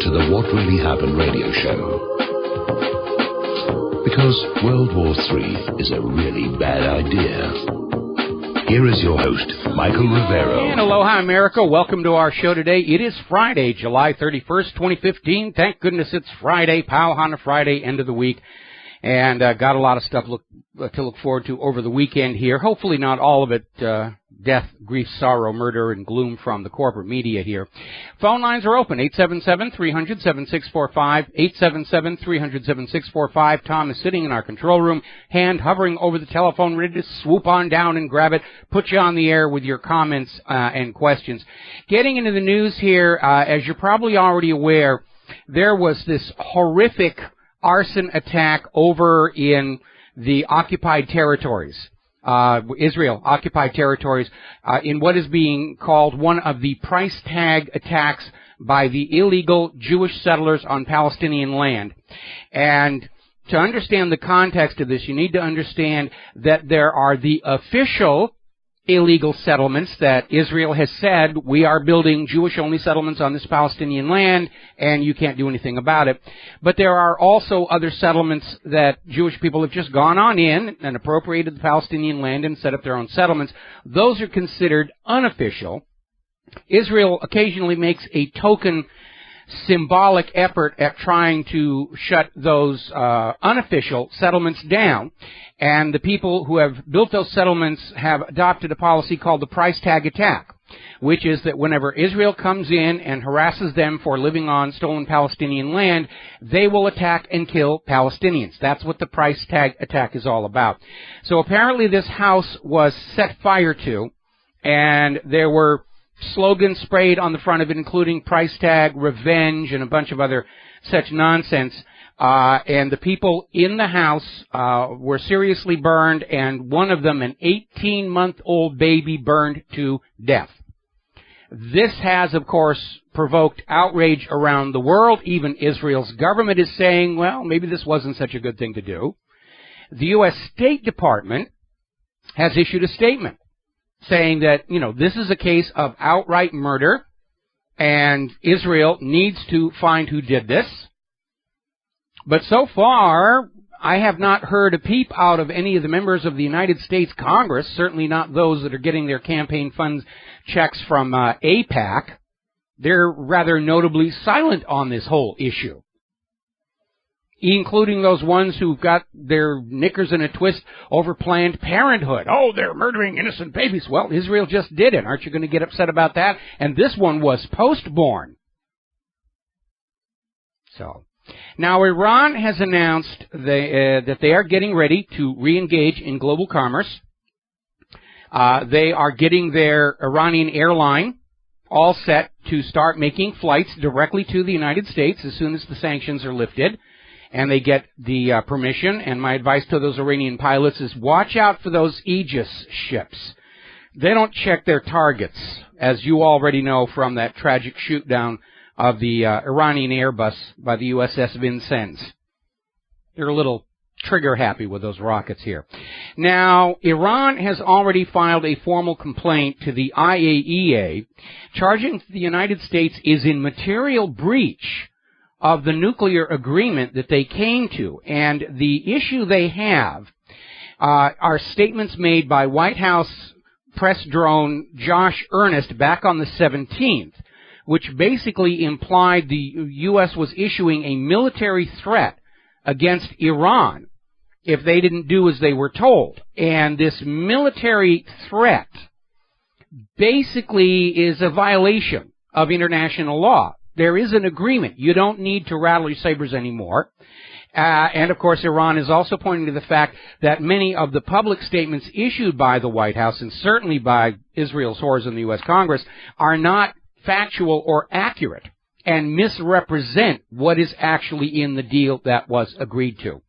to the What Really Happened radio show. Because World War III is a really bad idea. Here is your host, Michael Rivero. And aloha, America. Welcome to our show today. It is Friday, July 31st, 2015. Thank goodness it's Friday, Kaahumanu Friday, end of the week. And got a lot of stuff to look forward to over the weekend here. Hopefully not all of it death, grief, sorrow, murder, and gloom from the corporate media here. Phone lines are open, 877-300-7645, 877-300-7645. Tom is sitting in our control room, hand hovering over the telephone, ready to swoop on down and grab it, put you on the air with your comments and questions. Getting into the news here, as you're probably already aware, there was this horrific arson attack over in the occupied territories, Israel occupied territories, in what is being called one of the price tag attacks by the illegal Jewish settlers on Palestinian land. And to understand the context of this, you need to understand that there are the official illegal settlements that Israel has said, we are building Jewish-only settlements on this Palestinian land, and you can't do anything about it. But there are also other settlements that Jewish people have just gone on in and appropriated the Palestinian land and set up their own settlements. Those are considered unofficial. Israel occasionally makes a token symbolic effort at trying to shut those unofficial settlements down. And the people who have built those settlements have adopted a policy called the price tag attack, which is that whenever Israel comes in and harasses them for living on stolen Palestinian land, they will attack and kill Palestinians. That's what the price tag attack is all about. So apparently this house was set fire to, and there were slogans sprayed on the front of it, including price tag, revenge, and a bunch of other such nonsense. And the people in the house were seriously burned, and one of them, an 18-month-old baby, burned to death. This has, of course, provoked outrage around the world. Even Israel's government is saying, well, maybe this wasn't such a good thing to do. The U.S. State Department has issued a statement saying that, this is a case of outright murder, and Israel needs to find who did this. But so far, I have not heard a peep out of any of the members of the United States Congress, certainly not those that are getting their campaign funds checks from AIPAC. They're rather notably silent on this whole issue, including those ones who've got their knickers in a twist over Planned Parenthood. Oh, they're murdering innocent babies. Well, Israel just did it. Aren't you going to get upset about that? And this one was post-born. So, now Iran has announced that they are getting ready to re-engage in global commerce. They are getting their Iranian airline all set to start making flights directly to the United States as soon as the sanctions are lifted. And they get the permission, and my advice to those Iranian pilots is watch out for those Aegis ships. They don't check their targets, as you already know from that tragic shoot-down of the Iranian Airbus by the USS Vincent. They're a little trigger-happy with those rockets here. Now, Iran has already filed a formal complaint to the IAEA, charging the United States is in material breach of the nuclear agreement that they came to. And the issue they have are statements made by White House press drone Josh Earnest back on the 17th, which basically implied the U.S. was issuing a military threat against Iran if they didn't do as they were told. And this military threat basically is a violation of international law. There is an agreement. You don't need to rattle your sabers anymore. And, of course, Iran is also pointing to the fact that many of the public statements issued by the White House, and certainly by Israel's whores in the U.S. Congress, are not factual or accurate and misrepresent what is actually in the deal that was agreed to.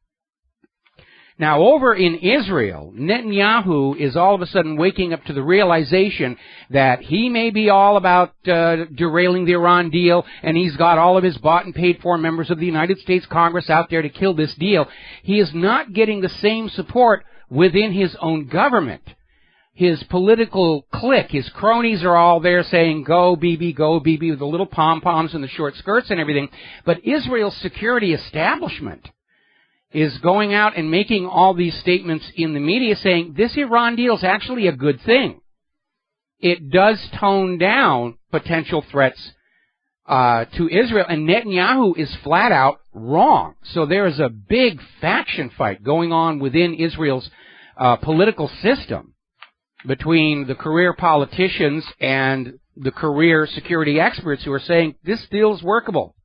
Now, over in Israel, Netanyahu is all of a sudden waking up to the realization that he may be all about derailing the Iran deal, and he's got all of his bought and paid for members of the United States Congress out there to kill this deal. He is not getting the same support within his own government. his political clique, his cronies are all there saying, go Bibi, with the little pom-poms and the short skirts and everything. But Israel's security establishment is going out and making all these statements in the media saying this Iran deal is actually a good thing. It does tone down potential threats to Israel, and Netanyahu is flat out wrong. So there is a big faction fight going on within Israel's political system between the career politicians and the career security experts who are saying this deal is workable.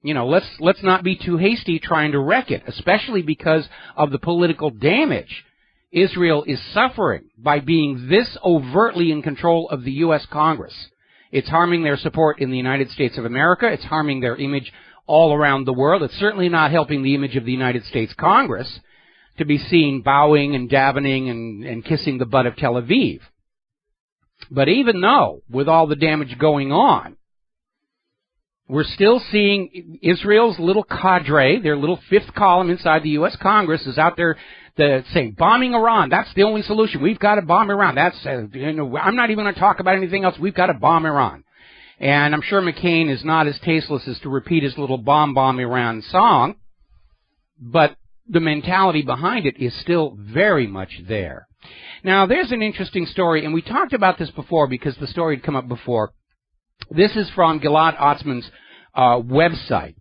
You know, let's not be too hasty trying to wreck it, especially because of the political damage Israel is suffering by being this overtly in control of the U.S. Congress. It's harming their support in the United States of America. It's harming their image all around the world. It's certainly not helping the image of the United States Congress to be seen bowing and davening and kissing the butt of Tel Aviv. But even though, with all the damage going on, we're still seeing Israel's little cadre, their little fifth column inside the U.S. Congress is out there saying, bombing Iran, that's the only solution. We've got to bomb Iran. I'm not even going to talk about anything else. We've got to bomb Iran. And I'm sure McCain is not as tasteless as to repeat his little bomb Iran song, but the mentality behind it is still very much there. Now, there's an interesting story, and we talked about this before because the story had come up before. This is from Gilad Atzmon's website,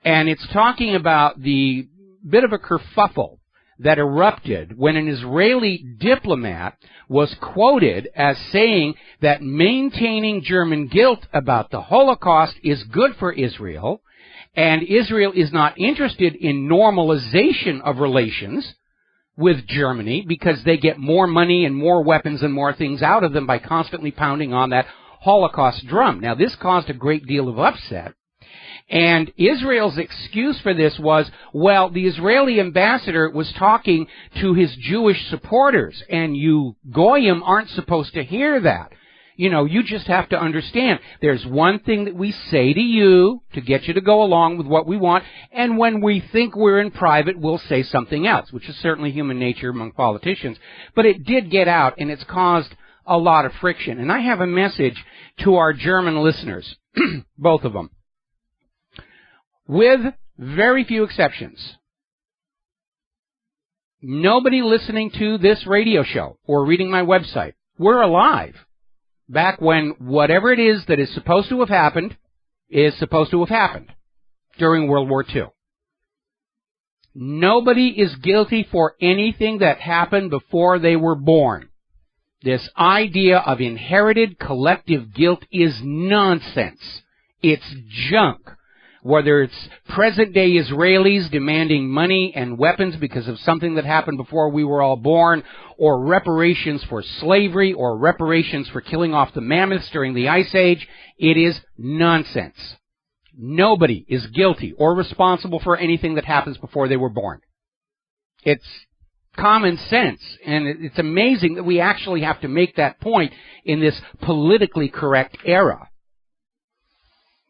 and it's talking about the bit of a kerfuffle that erupted when an Israeli diplomat was quoted as saying that maintaining German guilt about the Holocaust is good for Israel, and Israel is not interested in normalization of relations with Germany because they get more money and more weapons and more things out of them by constantly pounding on that Holocaust drum. Now, this caused a great deal of upset. And Israel's excuse for this was, well, the Israeli ambassador was talking to his Jewish supporters, and you Goyim aren't supposed to hear that. You know, you just have to understand, there's one thing that we say to you to get you to go along with what we want, and when we think we're in private, we'll say something else, which is certainly human nature among politicians. But it did get out, and it's caused a lot of friction. And I have a message to our German listeners, both of them. With very few exceptions, nobody listening to this radio show or reading my website were alive back when whatever it is that is supposed to have happened is supposed to have happened during World War II. Nobody is guilty for anything that happened before they were born. This idea of inherited collective guilt is nonsense. It's junk. Whether it's present-day Israelis demanding money and weapons because of something that happened before we were all born, or reparations for slavery, or reparations for killing off the mammoths during the Ice Age, it is nonsense. Nobody is guilty or responsible for anything that happens before they were born. It's common sense, and it's amazing that we actually have to make that point in this politically correct era.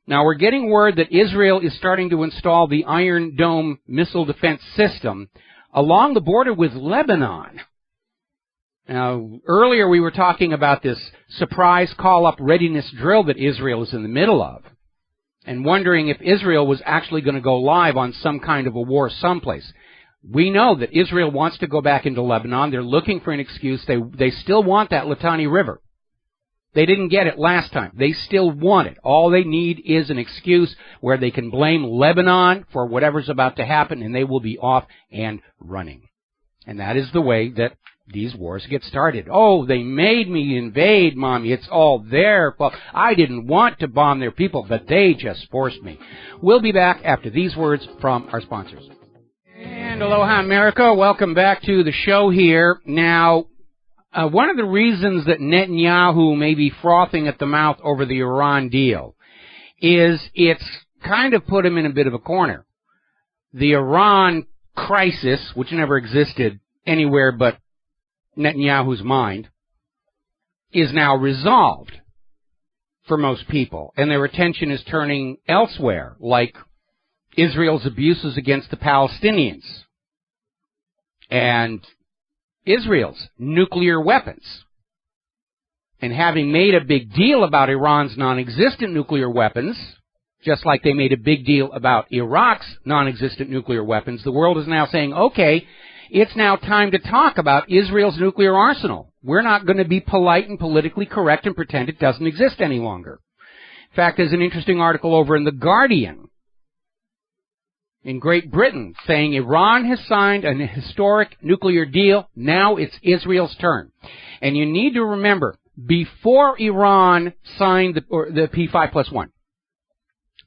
Now, we're getting word that Israel is starting to install the Iron Dome missile defense system along the border with Lebanon. Now, earlier we were talking about this surprise call-up readiness drill that Israel is in the middle of, and wondering if Israel was actually going to go live on some kind of a war someplace. We know that Israel wants to go back into Lebanon. They're looking for an excuse. They still want that Litani River. They didn't get it last time. They still want it. All they need is an excuse where they can blame Lebanon for whatever's about to happen, and they will be off and running. And that is the way that these wars get started. Oh, they made me invade, Mommy. It's all their fault. I didn't want to bomb their people, but they just forced me. We'll be back after these words from our sponsors. And aloha, America. Welcome back to the show here. Now, one of the reasons that Netanyahu may be frothing at the mouth over the Iran deal is it's kind of put him in a bit of a corner. The Iran crisis, which never existed anywhere but Netanyahu's mind, is now resolved for most people, and their attention is turning elsewhere, like Israel's abuses against the Palestinians and Israel's nuclear weapons. And having made a big deal about Iran's non-existent nuclear weapons, just like they made a big deal about Iraq's non-existent nuclear weapons, the world is now saying, okay, it's now time to talk about Israel's nuclear arsenal. We're not going to be polite and politically correct and pretend it doesn't exist any longer. In fact, there's an interesting article over in The Guardian in Great Britain saying Iran has signed a historic nuclear deal. Now it's Israel's turn. And you need to remember, before Iran signed the P5+1,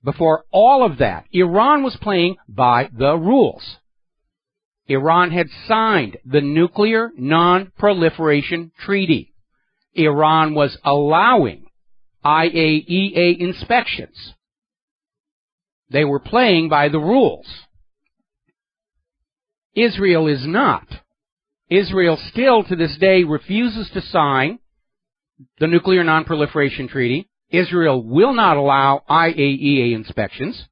before all of that, Iran was playing by the rules. Iran had signed the Nuclear Non-Proliferation Treaty. Iran was allowing IAEA inspections. They were playing by the rules. Israel is not. Israel still to this day refuses to sign the Nuclear Non-Proliferation Treaty. Israel will not allow IAEA inspections.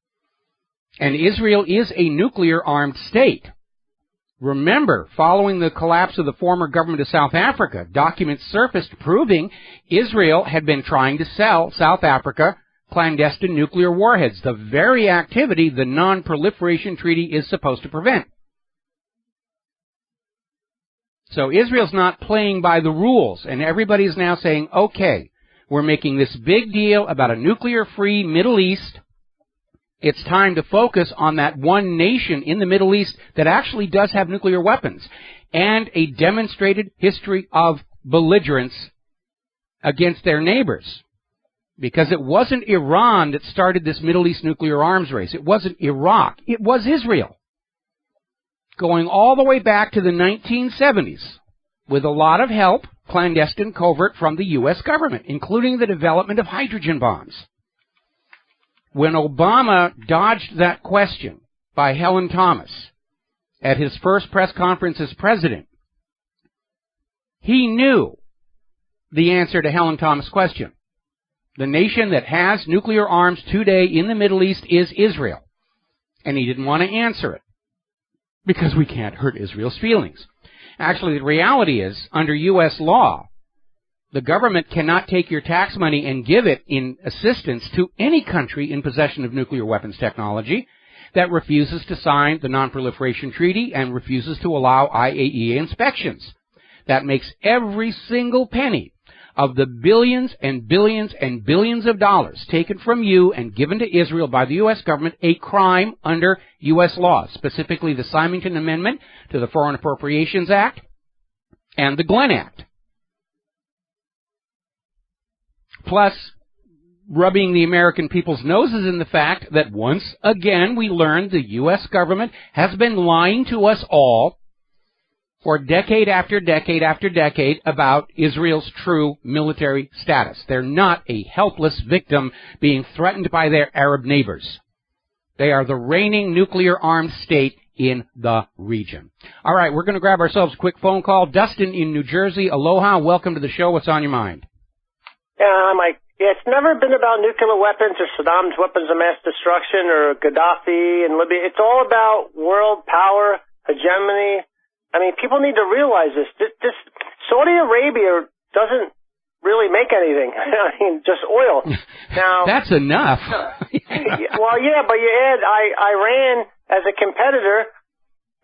And Israel is a nuclear-armed state. Remember, following the collapse of the former government of South Africa, documents surfaced proving Israel had been trying to sell South Africa clandestine nuclear warheads, the very activity the Non-Proliferation Treaty is supposed to prevent. So Israel's not playing by the rules, and everybody's now saying, okay, we're making this big deal about a nuclear-free Middle East. It's time to focus on that one nation in the Middle East that actually does have nuclear weapons and a demonstrated history of belligerence against their neighbors. Because it wasn't Iran that started this Middle East nuclear arms race. It wasn't Iraq. It was Israel. Going all the way back to the 1970s with a lot of help, clandestine, covert, from the U.S. government, including the development of hydrogen bombs. When Obama dodged that question by Helen Thomas at his first press conference as president, he knew the answer to Helen Thomas' question. The nation that has nuclear arms today in the Middle East is Israel. And he didn't want to answer it because we can't hurt Israel's feelings. Actually, the reality is, under U.S. law, the government cannot take your tax money and give it in assistance to any country in possession of nuclear weapons technology that refuses to sign the Non-Proliferation Treaty and refuses to allow IAEA inspections. That makes every single penny of the billions and billions and billions of dollars taken from you and given to Israel by the U.S. government a crime under U.S. law, specifically the Symington Amendment to the Foreign Appropriations Act and the Glenn Act. Plus, rubbing the American people's noses in the fact that once again we learned the U.S. government has been lying to us all for decade after decade after decade about Israel's true military status. They're not a helpless victim being threatened by their Arab neighbors. They are the reigning nuclear-armed state in the region. All right, we're going to grab ourselves a quick phone call. Dustin in New Jersey, aloha. Welcome to the show. What's on your mind? Yeah, Mike. Yeah, it's never been about nuclear weapons or Saddam's weapons of mass destruction or Gaddafi and Libya. It's all about world power, hegemony. I mean, people need to realize this. This Saudi Arabia doesn't really make anything. I mean, just oil. Now that's enough. Well, yeah, but you add Iran as a competitor,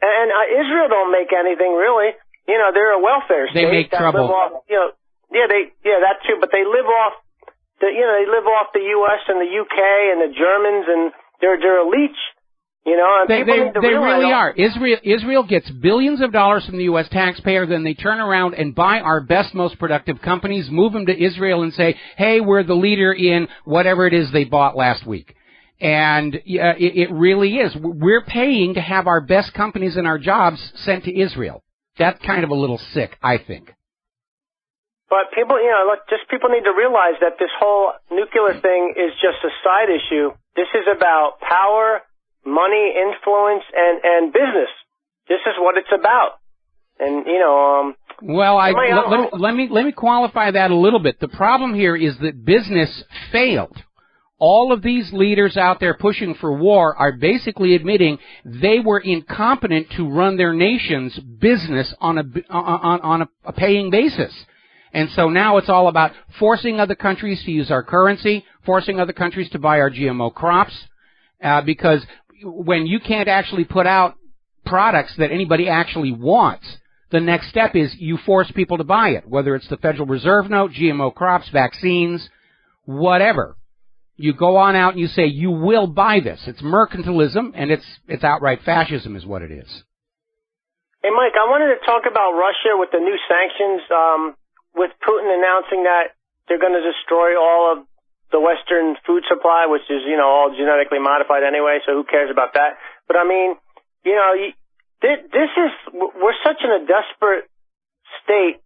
and Israel don't make anything really. You know, they're a welfare state. They make trouble. Off, you know, that too. But they live off they live off the U.S. and the UK and the Germans, and they're a leech. You know, and they really are. Israel gets billions of dollars from the U.S. taxpayer, then they turn around and buy our best, most productive companies, move them to Israel and say, hey, we're the leader in whatever it is they bought last week. And it really is. We're paying to have our best companies and our jobs sent to Israel. That's kind of a little sick, I think. But people, you know, look, just people need to realize that this whole nuclear thing is just a side issue. This is about power, money, influence, and business. This is what it's about. And, you know, well, let me qualify that a little bit. The problem here is that business failed All of these leaders out there pushing for war are basically admitting they were incompetent to run their nation's business on a paying basis. And so now it's all about forcing other countries to use our currency, forcing other countries to buy our GMO crops, because when you can't actually put out products that anybody actually wants, the next step is you force people to buy it, whether it's the Federal Reserve note, GMO crops, vaccines, whatever. You go on out and you say, you will buy this. It's mercantilism, and it's outright fascism is what it is. Hey, Mike, I wanted to talk about Russia with the new sanctions, with Putin announcing that they're going to destroy all of the Western food supply, which is, all genetically modified anyway, so who cares about that? But, I mean, we're such in a desperate state,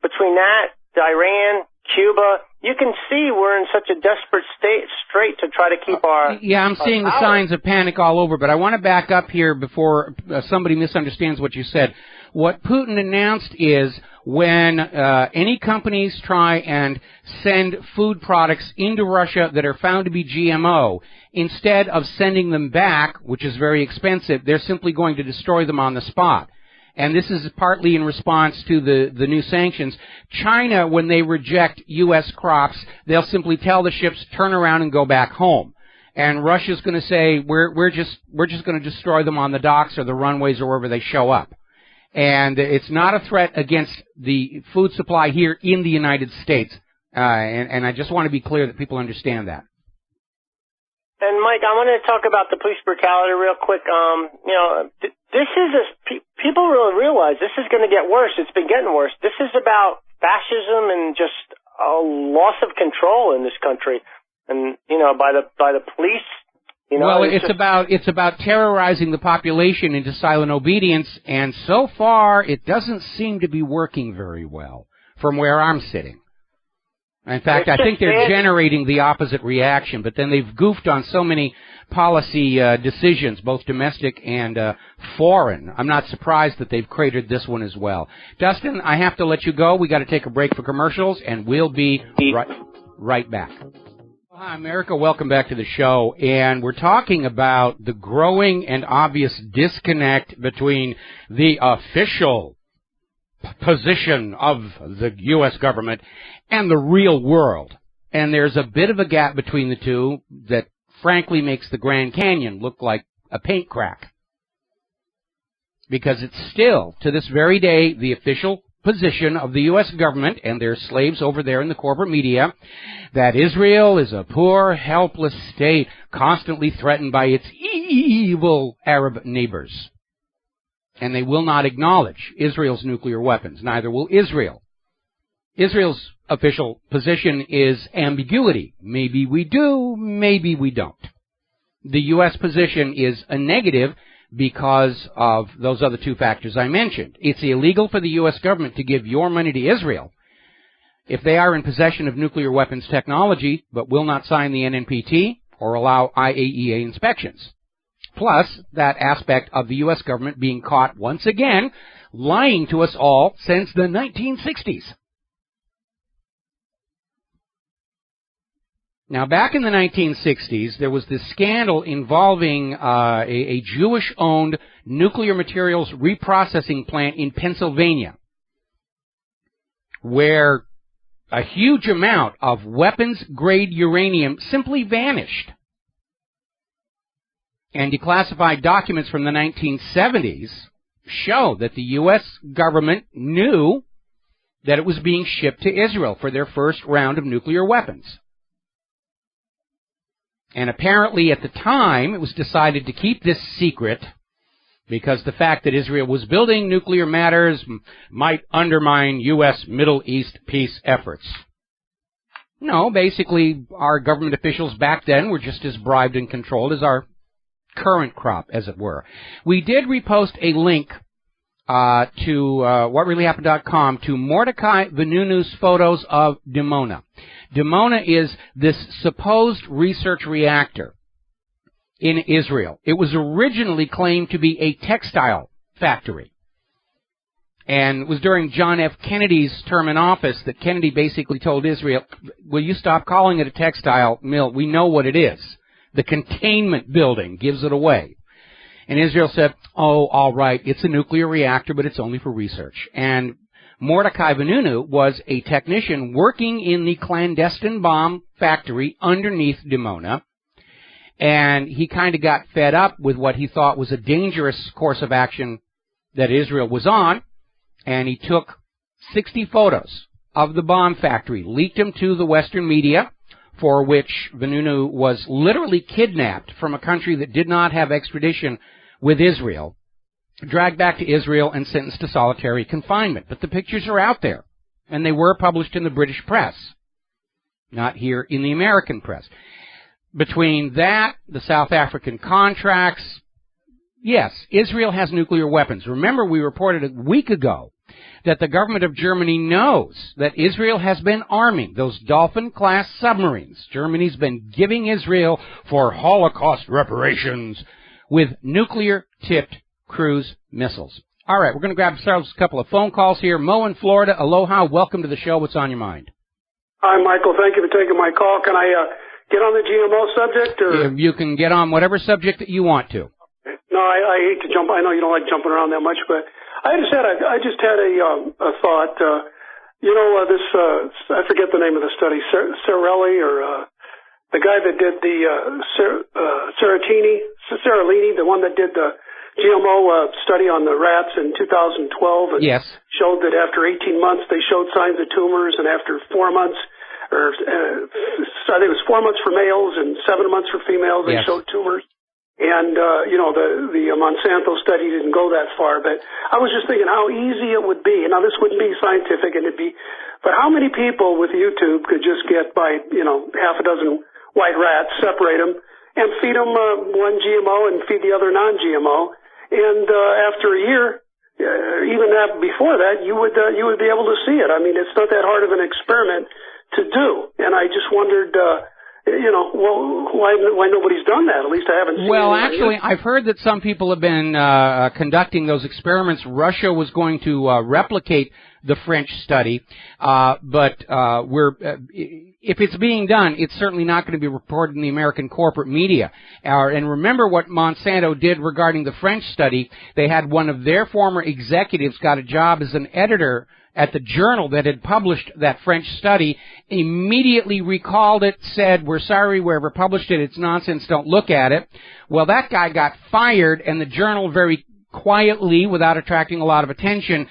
between that, Iran, Cuba. You can see we're in such a desperate strait to try to keep our... Yeah, I'm seeing the signs of panic all over, but I want to back up here before somebody misunderstands what you said. What Putin announced is when any companies try and send food products into Russia that are found to be GMO, instead of sending them back, which is very expensive, they're simply going to destroy them on the spot. And this is partly in response to the new sanctions. China, when they reject U.S. crops, they'll simply tell the ships, turn around and go back home. And Russia's going to say, we're just going to destroy them on the docks or the runways or wherever they show up. And it's not a threat against the food supply here in the United States. And I just want to be clear that people understand that. And Mike, I want to talk about the police brutality real quick. This is people really realize this is going to get worse. It's been getting worse. This is about fascism and just a loss of control in this country, and by the police. Well, it's about terrorizing the population into silent obedience, and so far it doesn't seem to be working very well from where I'm sitting. In fact, I think they're generating the opposite reaction, but then they've goofed on so many policy decisions, both domestic and foreign. I'm not surprised that they've cratered this one as well. Dustin, I have to let you go. We got to take a break for commercials, and we'll be right back. Hi, America. Welcome back to the show, and we're talking about the growing and obvious disconnect between the official position of the U.S. government and the real world. And there's a bit of a gap between the two that frankly makes the Grand Canyon look like a paint crack. Because it's still, to this very day, the official position of the U.S. government, and their slaves over there in the corporate media, that Israel is a poor, helpless state, constantly threatened by its evil Arab neighbors. And they will not acknowledge Israel's nuclear weapons. Neither will Israel. Israel's official position is ambiguity. Maybe we do, maybe we don't. The U.S. position is a negative because of those other two factors I mentioned. It's illegal for the U.S. government to give your money to Israel if they are in possession of nuclear weapons technology, but will not sign the NNPT or allow IAEA inspections. Plus, that aspect of the U.S. government being caught once again lying to us all since the 1960s. Now, back in the 1960s, there was this scandal involving a Jewish-owned nuclear materials reprocessing plant in Pennsylvania, where a huge amount of weapons-grade uranium simply vanished. And declassified documents from the 1970s show that the U.S. government knew that it was being shipped to Israel for their first round of nuclear weapons. And apparently at the time, it was decided to keep this secret because the fact that Israel was building nuclear matters might undermine U.S. Middle East peace efforts. No, basically, our government officials back then were just as bribed and controlled as our current crop, as it were. We did repost a link to WhatReallyHappened.com to Mordecai Vannunu's photos of Dimona. Dimona is this supposed research reactor in Israel. It was originally claimed to be a textile factory. And it was during John F. Kennedy's term in office that Kennedy basically told Israel, will you stop calling it a textile mill? We know what it is. The containment building gives it away. And Israel said, oh, all right, it's a nuclear reactor, but it's only for research. And Mordecai Vanunu was a technician working in the clandestine bomb factory underneath Dimona. And he kind of got fed up with what he thought was a dangerous course of action that Israel was on. And he took 60 photos of the bomb factory, leaked them to the Western media, for which Vanunu was literally kidnapped from a country that did not have extradition with Israel, dragged back to Israel and sentenced to solitary confinement. But the pictures are out there, and they were published in the British press, not here in the American press. Between that, the South African contracts, yes, Israel has nuclear weapons. Remember, we reported a week ago that the government of Germany knows that Israel has been arming those Dolphin-class submarines. Germany's been giving Israel for Holocaust reparations with nuclear-tipped cruise missiles. All right, we're going to grab ourselves a couple of phone calls here. Mo in Florida, aloha, welcome to the show. What's on your mind? Hi, Michael. Thank you for taking my call. Can I get on the GMO subject? Or? You can get on whatever subject that you want to. No, I hate to jump. I know you don't like jumping around that much, but I just had a thought. I forget the name of the study, Cerelli or the guy that did the Seralini, the one that did the GMO study on the rats in 2012. And yes. Showed that after 18 months they showed signs of tumors, and after 4 months, I think it was 4 months for males and 7 months for females, they showed tumors. And, the Monsanto study didn't go that far, but I was just thinking how easy it would be. Now, this wouldn't be scientific, but how many people with YouTube could just get by, half a dozen white rats, separate them, and feed them one GMO and feed the other non-GMO. And after a year, even before that, you would be able to see it. I mean, it's not that hard of an experiment to do. And I just wondered, why nobody's done that? At least I haven't seen it. Well, actually, I've heard that some people have been conducting those experiments. Russia was going to replicate the French study, but if it's being done, it's certainly not going to be reported in the American corporate media. And remember what Monsanto did regarding the French study. They had one of their former executives got a job as an editor at the journal that had published that French study, immediately recalled it, said, we're sorry, wherever published it, it's nonsense, don't look at it. Well, that guy got fired, and the journal very quietly, without attracting a lot of attention,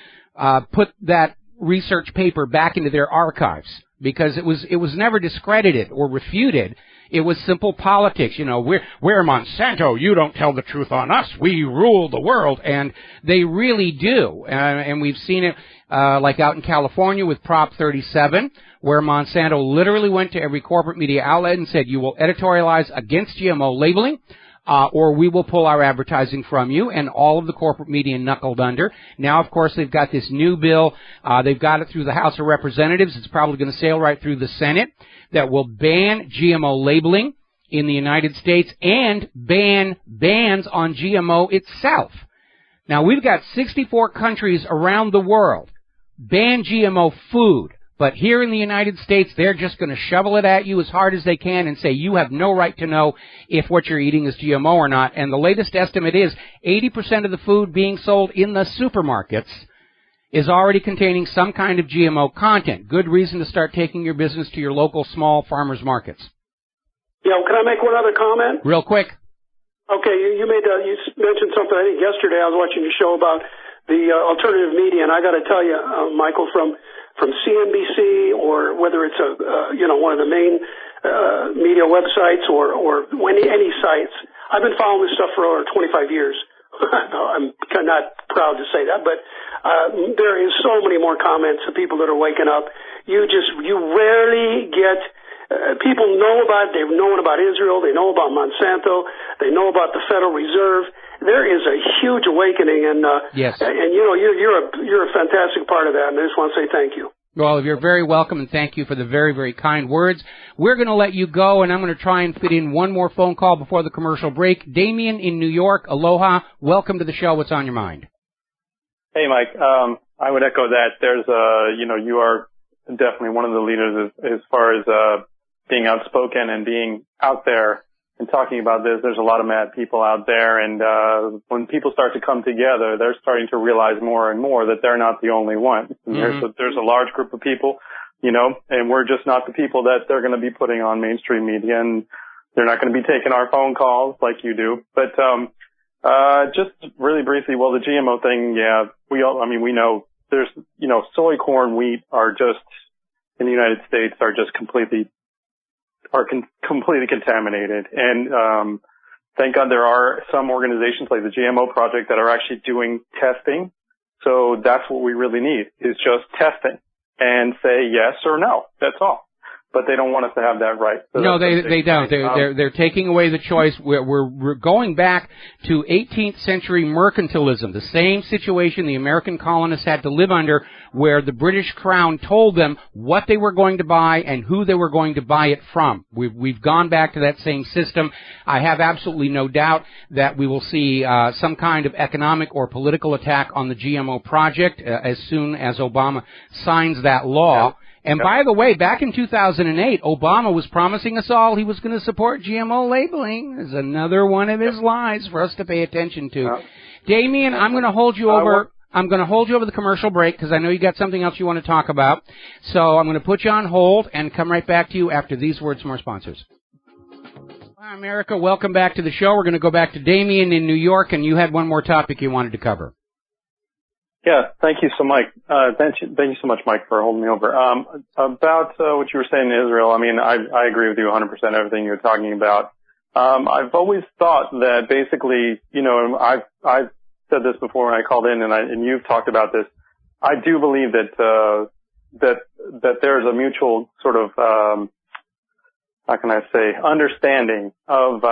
put that research paper back into their archives, because it was never discredited or refuted. It was simple politics. We're Monsanto. You don't tell the truth on us. We rule the world. And they really do. And we've seen it like out in California with Prop 37, where Monsanto literally went to every corporate media outlet and said, you will editorialize against GMO labeling, or we will pull our advertising from you, and all of the corporate media knuckled under. Now, of course, they've got this new bill. They've got it through the House of Representatives. It's probably going to sail right through the Senate, that will ban GMO labeling in the United States and bans on GMO itself. Now, we've got 64 countries around the world ban GMO food. But here in the United States, they're just going to shovel it at you as hard as they can and say you have no right to know if what you're eating is GMO or not. And the latest estimate is 80% of the food being sold in the supermarkets is already containing some kind of GMO content. Good reason to start taking your business to your local small farmers markets. Yeah, can I make one other comment? Real quick. Okay, you mentioned something, I think yesterday I was watching your show about the alternative media, and I got to tell you, Michael, from CNBC or whether it's one of the main media websites or any sites, I've been following this stuff for over 25 years. I'm not proud to say that, but there is so many more comments of people that are waking up. You rarely get people know about it. They've known about Israel. They know about Monsanto. They know about the Federal Reserve. There is a huge awakening, and yes. And you're a fantastic part of that. And I just want to say thank you. Well, you're very welcome, and thank you for the very, very kind words. We're going to let you go, and I'm going to try and fit in one more phone call before the commercial break. Damien in New York, aloha. Welcome to the show. What's on your mind? Hey, Mike. I would echo that. There's you are definitely one of the leaders as far as being outspoken and being out there and talking about this. There's a lot of mad people out there, and when people start to come together, they're starting to realize more and more that they're not the only one. And there's a large group of people, and we're just not the people that they're going to be putting on mainstream media, and they're not going to be taking our phone calls like you do. But just really briefly, well, the GMO thing, yeah, we know there's, soy, corn, wheat are just in the United States are just completely contaminated. And thank God there are some organizations like the GMO Project that are actually doing testing. So that's what we really need, is just testing and say yes or no. That's all. But they don't want us to have that right. So no, they don't. They're taking away the choice. We're going back to 18th century mercantilism, the same situation the American colonists had to live under, where the British Crown told them what they were going to buy and who they were going to buy it from. We've gone back to that same system. I have absolutely no doubt that we will see some kind of economic or political attack on the GMO project as soon as Obama signs that law. Yeah. And by the way, back in 2008, Obama was promising us all he was going to support GMO labeling. There's another one of his lies for us to pay attention to. Damien, I'm going to hold you over. I'm going to hold you over the commercial break because I know you got something else you want to talk about. So I'm going to put you on hold and come right back to you after these words from our sponsors. Hi, America. Welcome back to the show. We're going to go back to Damien in New York, and you had one more topic you wanted to cover. Yeah, thank you so much. Thank you so much, Mike, for holding me over. About what you were saying in Israel, I mean, I agree with you 100% everything you're talking about. I've always thought that basically, I've said this before when I called in, and you've talked about this. I do believe that there's a mutual sort of how can I say, understanding of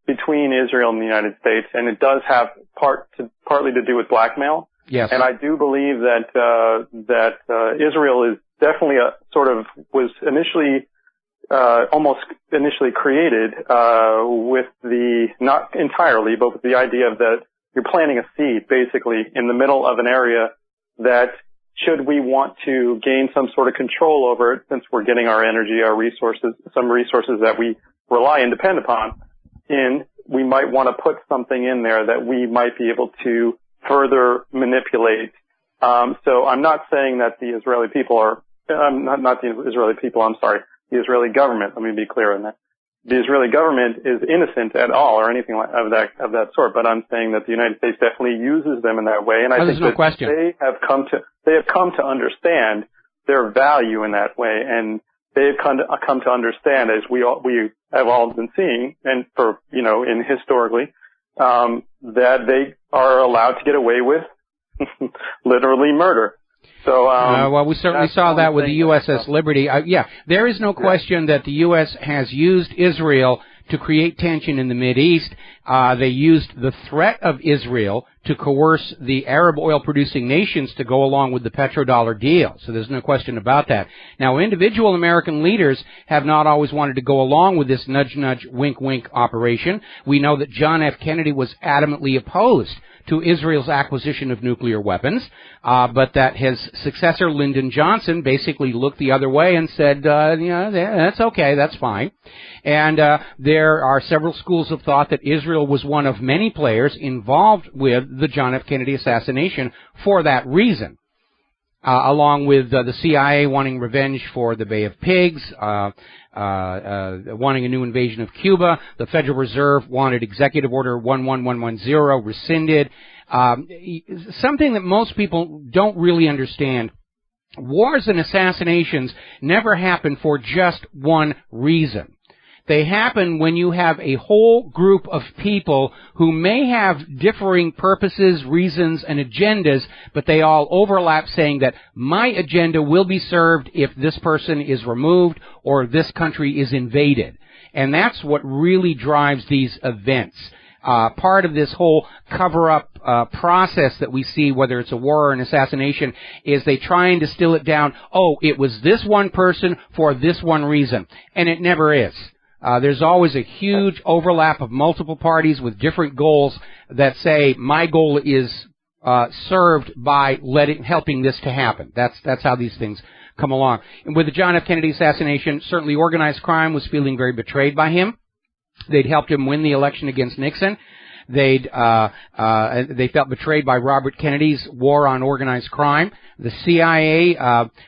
between Israel and the United States, and it does have partly to do with blackmail. Yes. And I do believe that Israel is definitely was initially almost initially created with not entirely, but with the idea of that you're planting a seed basically in the middle of an area that, should we want to gain some sort of control over it, since we're getting our energy, our resources, some resources that we rely and depend upon, we might want to put something in there that we might be able to further manipulate. So I'm not saying that the Israeli people are, not the Israeli people, I'm sorry, the Israeli government, let me be clear on that. The Israeli government is innocent at all or anything of that sort, but I'm saying that the United States definitely uses them in that way, and I think that they have come to understand their value in that way, and they've come to understand, as we have all been seeing, and historically, that they are allowed to get away with literally murder. So, well, we certainly saw that with the USS Liberty. There is no question that the U.S. has used Israel to create tension in the Mideast. They used the threat of Israel to coerce the Arab oil-producing nations to go along with the petrodollar deal. So there's no question about that. Now, individual American leaders have not always wanted to go along with this nudge-nudge, wink-wink operation. We know that John F. Kennedy was adamantly opposed to Israel's acquisition of nuclear weapons, but that his successor, Lyndon Johnson, basically looked the other way and said, that's okay, that's fine. And there are several schools of thought that Israel was one of many players involved with the John F. Kennedy assassination for that reason, along with the CIA wanting revenge for the Bay of Pigs, wanting a new invasion of Cuba. The Federal Reserve wanted Executive Order 11110 rescinded. Something that most people don't really understand. Wars and assassinations never happen for just one reason. They happen when you have a whole group of people who may have differing purposes, reasons, and agendas, but they all overlap, saying that my agenda will be served if this person is removed or this country is invaded. And that's what really drives these events. Part of this whole cover-up process that we see, whether it's a war or an assassination, is they try and distill it down, it was this one person for this one reason. And it never is. There's always a huge overlap of multiple parties with different goals that say, my goal is served by helping this to happen. That's how these things come along. And with the John F. Kennedy assassination, certainly organized crime was feeling very betrayed by him. They'd helped him win the election against Nixon. They felt betrayed by Robert Kennedy's war on organized crime. The CIA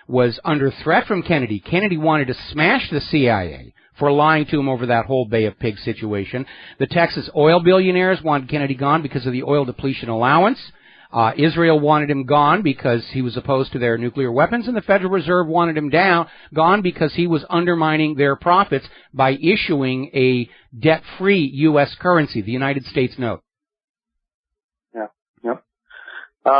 was under threat from Kennedy. Kennedy wanted to smash the CIA for lying to him over that whole Bay of Pigs situation. The Texas oil billionaires wanted Kennedy gone because of the oil depletion allowance. Israel wanted him gone because he was opposed to their nuclear weapons, and the Federal Reserve wanted him gone because he was undermining their profits by issuing a debt-free U.S. currency, the United States note.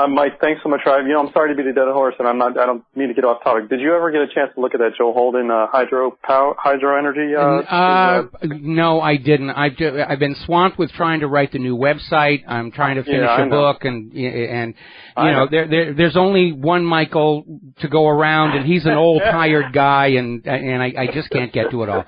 Mike, thanks so much. I'm sorry to be the dead horse, and I don't mean to get off topic. Did you ever get a chance to look at that Joe Holden hydro energy? No, I didn't. I've been swamped with trying to write the new website. I'm trying to finish a book, and there's only one Michael to go around, and he's an old tired guy, and I just can't get to it all.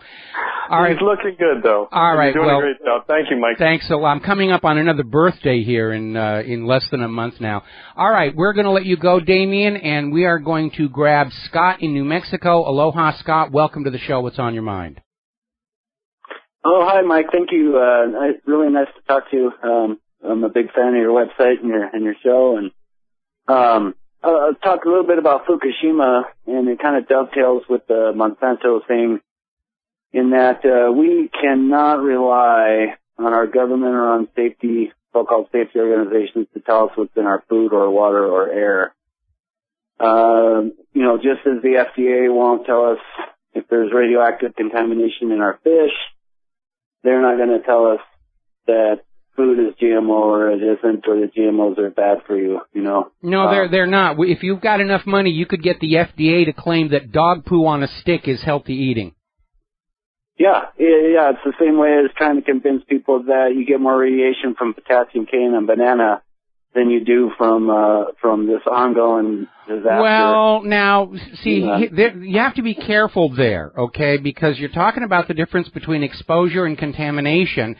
All right. He's looking good, though. All right. You're doing a great job. Thank you, Mike. Thanks. So I'm coming up on another birthday here in less than a month now. All right. We're going to let you go, Damien, and we are going to grab Scott in New Mexico. Aloha, Scott. Welcome to the show. What's on your mind? Oh, hi, Mike. Thank you. Really nice to talk to you. I'm a big fan of your website and your show. And I'll talk a little bit about Fukushima, and it kind of dovetails with the Monsanto thing, in that we cannot rely on our government or on so-called safety organizations to tell us what's in our food or water or air. Just as the FDA won't tell us if there's radioactive contamination in our fish, they're not going to tell us that food is GMO or it isn't, or the GMOs are bad for you, No, they're not. If you've got enough money, you could get the FDA to claim that dog poo on a stick is healthy eating. Yeah. It's the same way as trying to convince people that you get more radiation from potassium K in a banana than you do from this ongoing disaster. Well, now, see, you have to be careful there, okay? Because you're talking about the difference between exposure and contamination.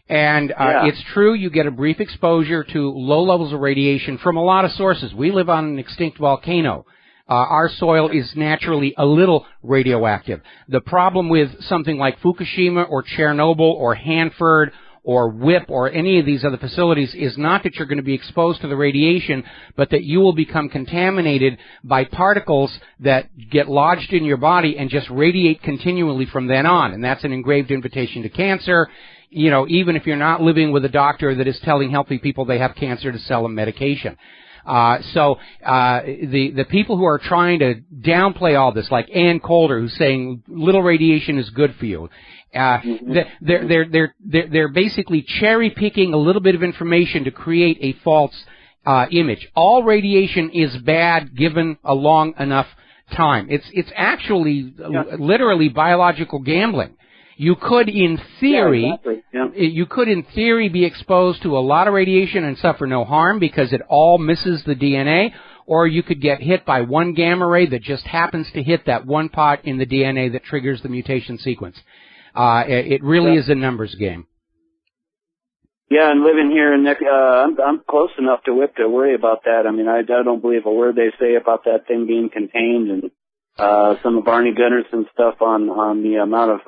And it's true, you get a brief exposure to low levels of radiation from a lot of sources. We live on an extinct volcano. Our soil is naturally a little radioactive. The problem with something like Fukushima or Chernobyl or Hanford or WIP or any of these other facilities is not that you're going to be exposed to the radiation, but that you will become contaminated by particles that get lodged in your body and just radiate continually from then on. And that's an engraved invitation to cancer. Even if you're not living with a doctor that is telling healthy people they have cancer to sell them medication. The people who are trying to downplay all this, like Ann Coulter, who's saying little radiation is good for you, they're basically cherry picking a little bit of information to create a false image. All radiation is bad given a long enough time. It's actually literally biological gambling. You could, in theory, be exposed to a lot of radiation and suffer no harm because it all misses the DNA, or you could get hit by one gamma ray that just happens to hit that one part in the DNA that triggers the mutation sequence. It really is a numbers game. Yeah, and living here in I'm close enough to WIP to worry about that. I mean, I don't believe a word they say about that thing being contained, and some of Barney Gunnarson's stuff on the amount of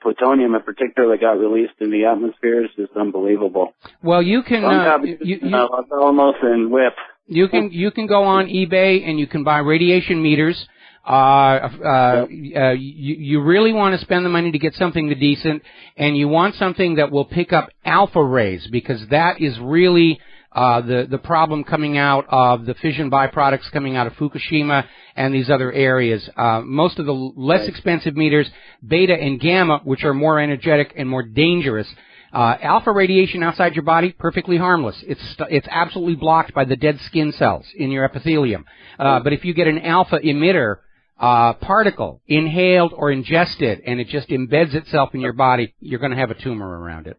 plutonium in particular that got released in the atmosphere is just unbelievable. Well, you can almost in WIP. You can go on eBay and you can buy radiation meters. You really want to spend the money to get something decent, and you want something that will pick up alpha rays, because that is really the problem coming out of the fission byproducts coming out of Fukushima and these other areas. Most of the less expensive meters, beta and gamma, which are more energetic and more dangerous. Alpha radiation outside your body, perfectly harmless. It's absolutely blocked by the dead skin cells in your epithelium. But if you get an alpha emitter particle inhaled or ingested and it just embeds itself in your body, you're going to have a tumor around it.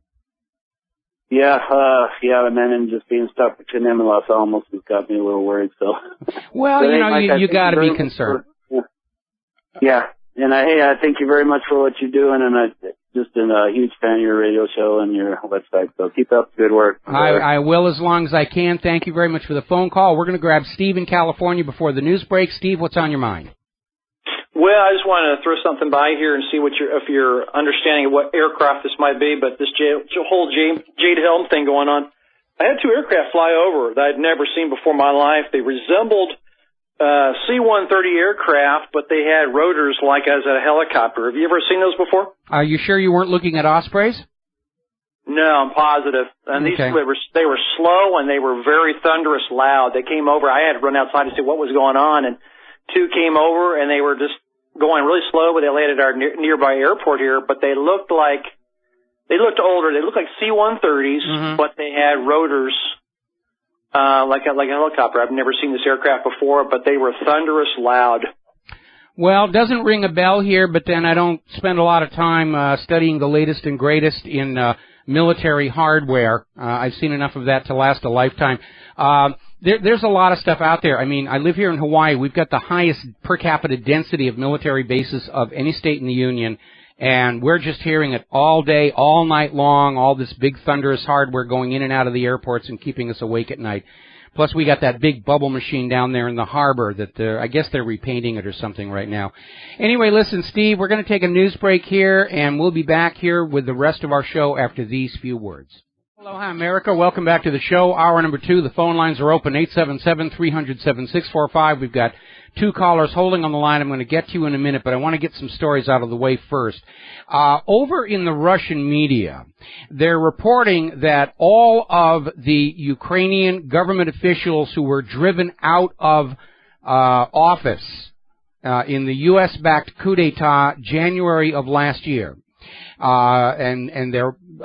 Yeah, and then just being stuck with Chenemilos almost has got me a little worried, so. Well, you got to be concerned. Yeah, and I thank you very much for what you're doing, and just a huge fan of your radio show and your website. So keep up the good work. I will as long as I can. Thank you very much for the phone call. We're going to grab Steve in California before the news break. Steve, what's on your mind? Well, I just wanted to throw something by here and see if you're understanding of what aircraft this might be, but this whole Jade Helm thing going on. I had two aircraft fly over that I'd never seen before in my life. They resembled C-130 aircraft, but they had rotors like as a helicopter. Have you ever seen those before? Are you sure you weren't looking at Ospreys? No, I'm positive. And these they were slow and they were very thunderous loud. They came over. I had to run outside to see what was going on, and two came over and they were just going really slow, but they landed at our nearby airport here. But they looked older. They looked like C-130s, but they had rotors. Like a helicopter. I've never seen this aircraft before, but they were thunderous loud. Well, it doesn't ring a bell here, but then I don't spend a lot of time studying the latest and greatest in military hardware. I've seen enough of that to last a lifetime. There's a lot of stuff out there. I mean, I live here in Hawaii. We've got the highest per capita density of military bases of any state in the Union. And we're just hearing it all day, all night long, all this big thunderous hardware going in and out of the airports and keeping us awake at night. Plus, we got that big bubble machine down there in the harbor that I guess they're repainting it or something right now. Anyway, listen, Steve, we're going to take a news break here, and we'll be back here with the rest of our show after these few words. Aloha, America. Welcome back to the show. Hour number 2. The phone lines are open, 877-300-7645. We've got 2 callers holding on the line. I'm going to get to you in a minute, but I want to get some stories out of the way first. Over in the Russian media, they're reporting that all of the Ukrainian government officials who were driven out of office in the U.S.-backed coup d'etat January of last year, and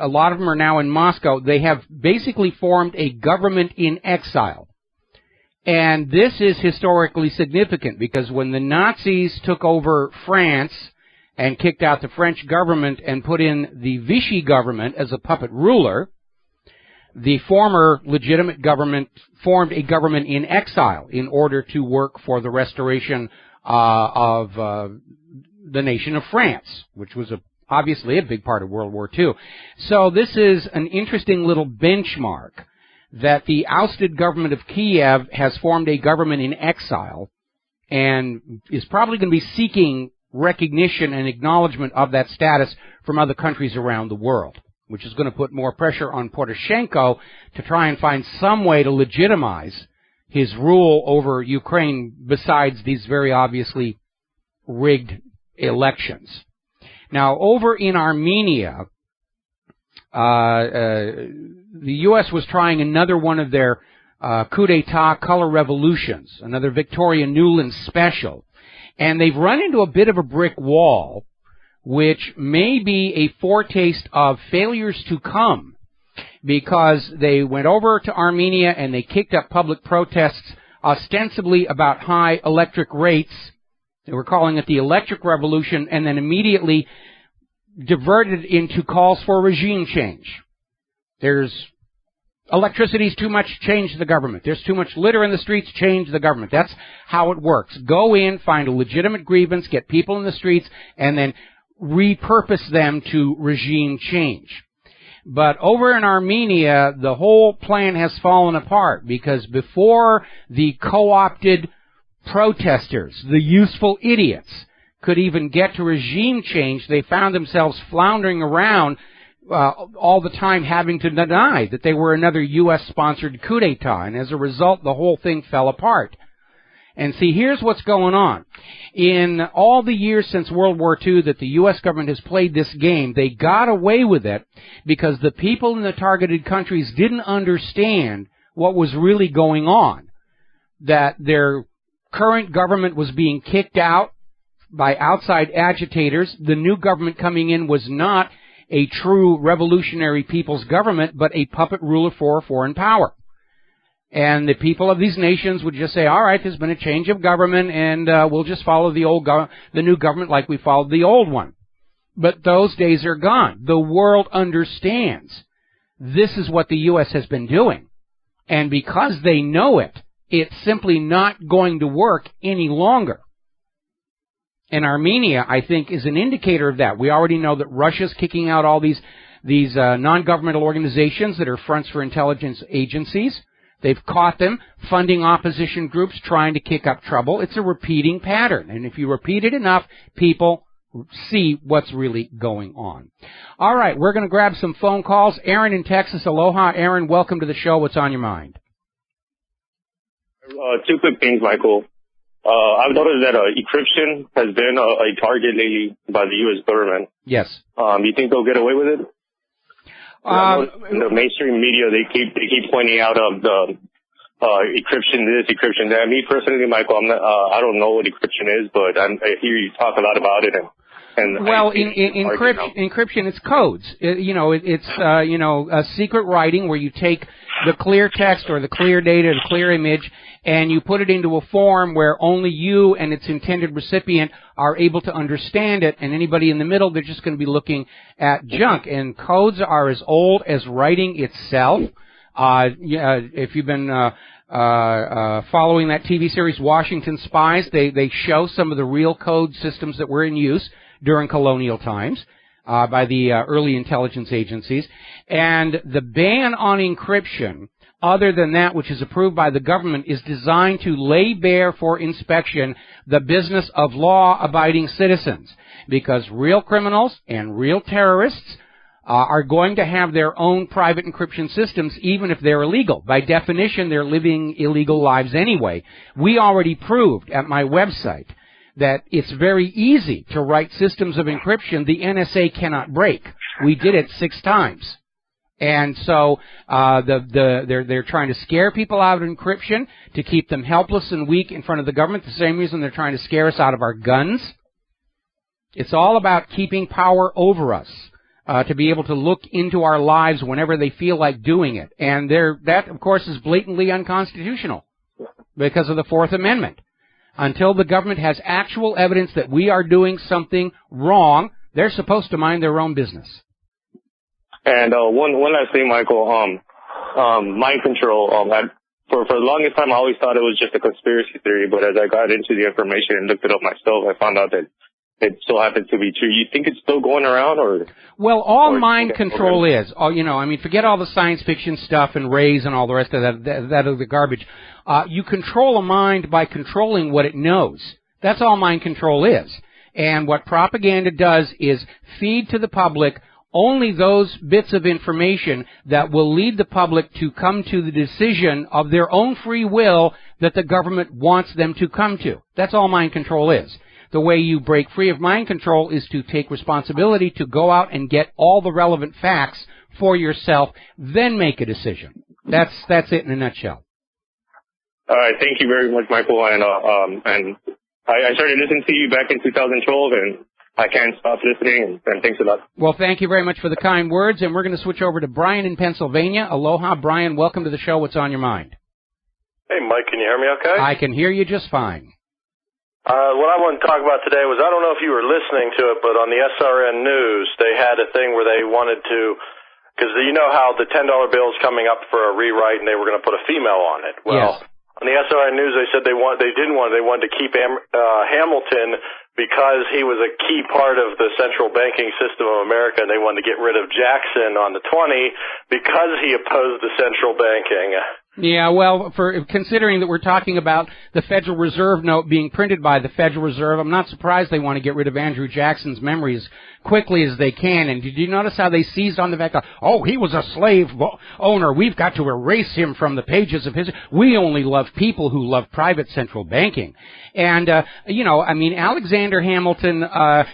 a lot of them are now in Moscow, they have basically formed a government in exile. And this is historically significant because when the Nazis took over France and kicked out the French government and put in the Vichy government as a puppet ruler, the former legitimate government formed a government in exile in order to work for the restoration of the nation of France, which was obviously a big part of World War II. So this is an interesting little benchmark that the ousted government of Kiev has formed a government in exile and is probably going to be seeking recognition and acknowledgement of that status from other countries around the world, which is going to put more pressure on Poroshenko to try and find some way to legitimize his rule over Ukraine besides these very obviously rigged elections. Now, over in Armenia, the U.S. was trying another one of their coup d'etat color revolutions, another Victoria Nuland special, and they've run into a bit of a brick wall, which may be a foretaste of failures to come, because they went over to Armenia and they kicked up public protests ostensibly about high electric rates. They were calling it the electric revolution, and then immediately diverted into calls for regime change. Electricity's too much, change the government. There's too much litter in the streets, change the government. That's how it works. Go in, find a legitimate grievance, get people in the streets, and then repurpose them to regime change. But over in Armenia, the whole plan has fallen apart because before the co-opted protesters, the useful idiots, could even get to regime change, they found themselves floundering around all the time having to deny that they were another U.S.-sponsored coup d'etat, and as a result, the whole thing fell apart. And see, here's what's going on. In all the years since World War II that the U.S. government has played this game, they got away with it because the people in the targeted countries didn't understand what was really going on, that their current government was being kicked out by outside agitators. The new government coming in was not a true revolutionary people's government, but a puppet ruler for a foreign power. And the people of these nations would just say, all right, there's been a change of government, and we'll just follow the new government like we followed the old one. But those days are gone. The world understands this is what the U.S. has been doing. And because they know it, it's simply not going to work any longer. And Armenia, I think, is an indicator of that. We already know that Russia's kicking out all these non-governmental organizations that are fronts for intelligence agencies. They've caught them funding opposition groups trying to kick up trouble. It's a repeating pattern. And if you repeat it enough, people see what's really going on. All right, we're going to grab some phone calls. Aaron in Texas. Aloha, Aaron. Welcome to the show. What's on your mind? Two quick things, Michael. I've noticed that encryption has been a target lately by the U.S. government. Yes. You think they'll get away with it? In the mainstream media, they keep pointing out the encryption this, encryption that. Me personally, Michael, I don't know what encryption is, but I hear you talk a lot about it. Well, encryption, it's codes. It's a secret writing where you take the clear text or the clear data, the clear image, and you put it into a form where only you and its intended recipient are able to understand it, and anybody in the middle, they're just going to be looking at junk. And codes are as old as writing itself. If you've been following that TV series Washington Spies, they show some of the real code systems that were in use during colonial times by the early intelligence agencies. And the ban on encryption, other than that which is approved by the government, is designed to lay bare for inspection the business of law-abiding citizens, because real criminals and real terrorists are going to have their own private encryption systems, even if they're illegal. By definition, they're living illegal lives anyway. We already proved at my website that it's very easy to write systems of encryption the NSA cannot break. We did it 6 times. And so they're trying to scare people out of encryption to keep them helpless and weak in front of the government, the same reason they're trying to scare us out of our guns. It's all about keeping power over us, to be able to look into our lives whenever they feel like doing it. And that, of course, is blatantly unconstitutional because of the Fourth Amendment. Until the government has actual evidence that we are doing something wrong, they're supposed to mind their own business. And one last thing, Michael, mind control. For the longest time, I always thought it was just a conspiracy theory, but as I got into the information and looked it up myself, I found out that it still happens to be true. You think it's still going around, or? Well, all mind control is. Forget all the science fiction stuff and rays and all the rest of that is the garbage. You control a mind by controlling what it knows. That's all mind control is. And what propaganda does is feed to the public only those bits of information that will lead the public to come to the decision of their own free will that the government wants them to come to. That's all mind control is. The way you break free of mind control is to take responsibility to go out and get all the relevant facts for yourself, then make a decision. That's it in a nutshell. All right, thank you very much, Michael. And I started listening to you back in 2012, and I can't stop listening. And thanks a lot. Well, thank you very much for the kind words. And we're going to switch over to Brian in Pennsylvania. Aloha, Brian. Welcome to the show. What's on your mind? Hey, Mike. Can you hear me? Okay. I can hear you just fine. What I wanted to talk about today was, I don't know if you were listening to it, but on the SRN News, they had a thing where they wanted to, because you know how the $10 bill is coming up for a rewrite, and they were going to put a female on it. Well, yes. On the SRN News, they said they wanted to keep Hamilton because he was a key part of the central banking system of America, and they wanted to get rid of Jackson on the 20 because he opposed the central banking. Yeah, well, considering that we're talking about the Federal Reserve note being printed by the Federal Reserve, I'm not surprised they want to get rid of Andrew Jackson's memory as quickly as they can. And did you notice how they seized on the fact that, he was a slave owner, we've got to erase him from the pages of history. We only love people who love private central banking. And, Alexander Hamilton a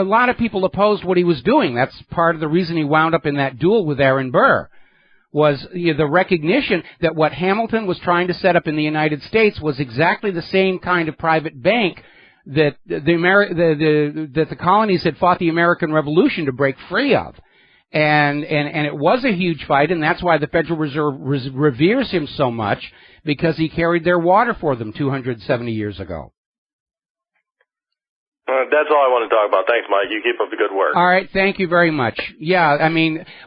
lot of people opposed what he was doing. That's part of the reason he wound up in that duel with Aaron Burr. Was the recognition that what Hamilton was trying to set up in the United States was exactly the same kind of private bank that the colonies had fought the American Revolution to break free of. And it was a huge fight, and that's why the Federal Reserve reveres him so much, because he carried their water for them 270 years ago. That's all I want to talk about. Thanks, Mike. You keep up the good work. All right. Thank you very much. Yeah,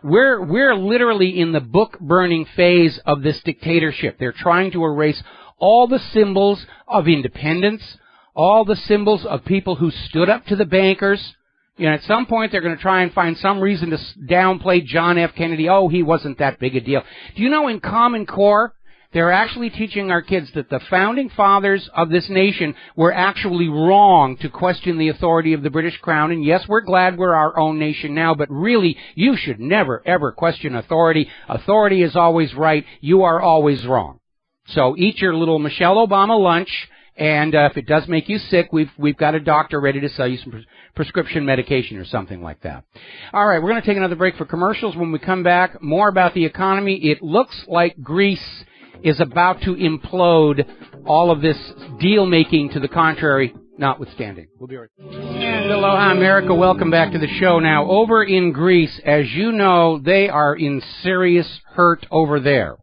we're literally in the book-burning phase of this dictatorship. They're trying to erase all the symbols of independence, all the symbols of people who stood up to the bankers. You know, at some point they're going to try and find some reason to downplay John F. Kennedy. Oh, he wasn't that big a deal. Do you know in Common Core, they're actually teaching our kids that the founding fathers of this nation were actually wrong to question the authority of the British Crown. And yes, we're glad we're our own nation now, but really, you should never, ever question authority. Authority is always right. You are always wrong. So eat your little Michelle Obama lunch, and if it does make you sick, we've got a doctor ready to sell you some prescription medication or something like that. All right, we're going to take another break for commercials. When we come back, more about the economy. It looks like Greece is about to implode, all of this deal-making to the contrary notwithstanding. We'll be right back. And aloha, America. Welcome back to the show. Now, over in Greece, as you know, they are in serious hurt over there.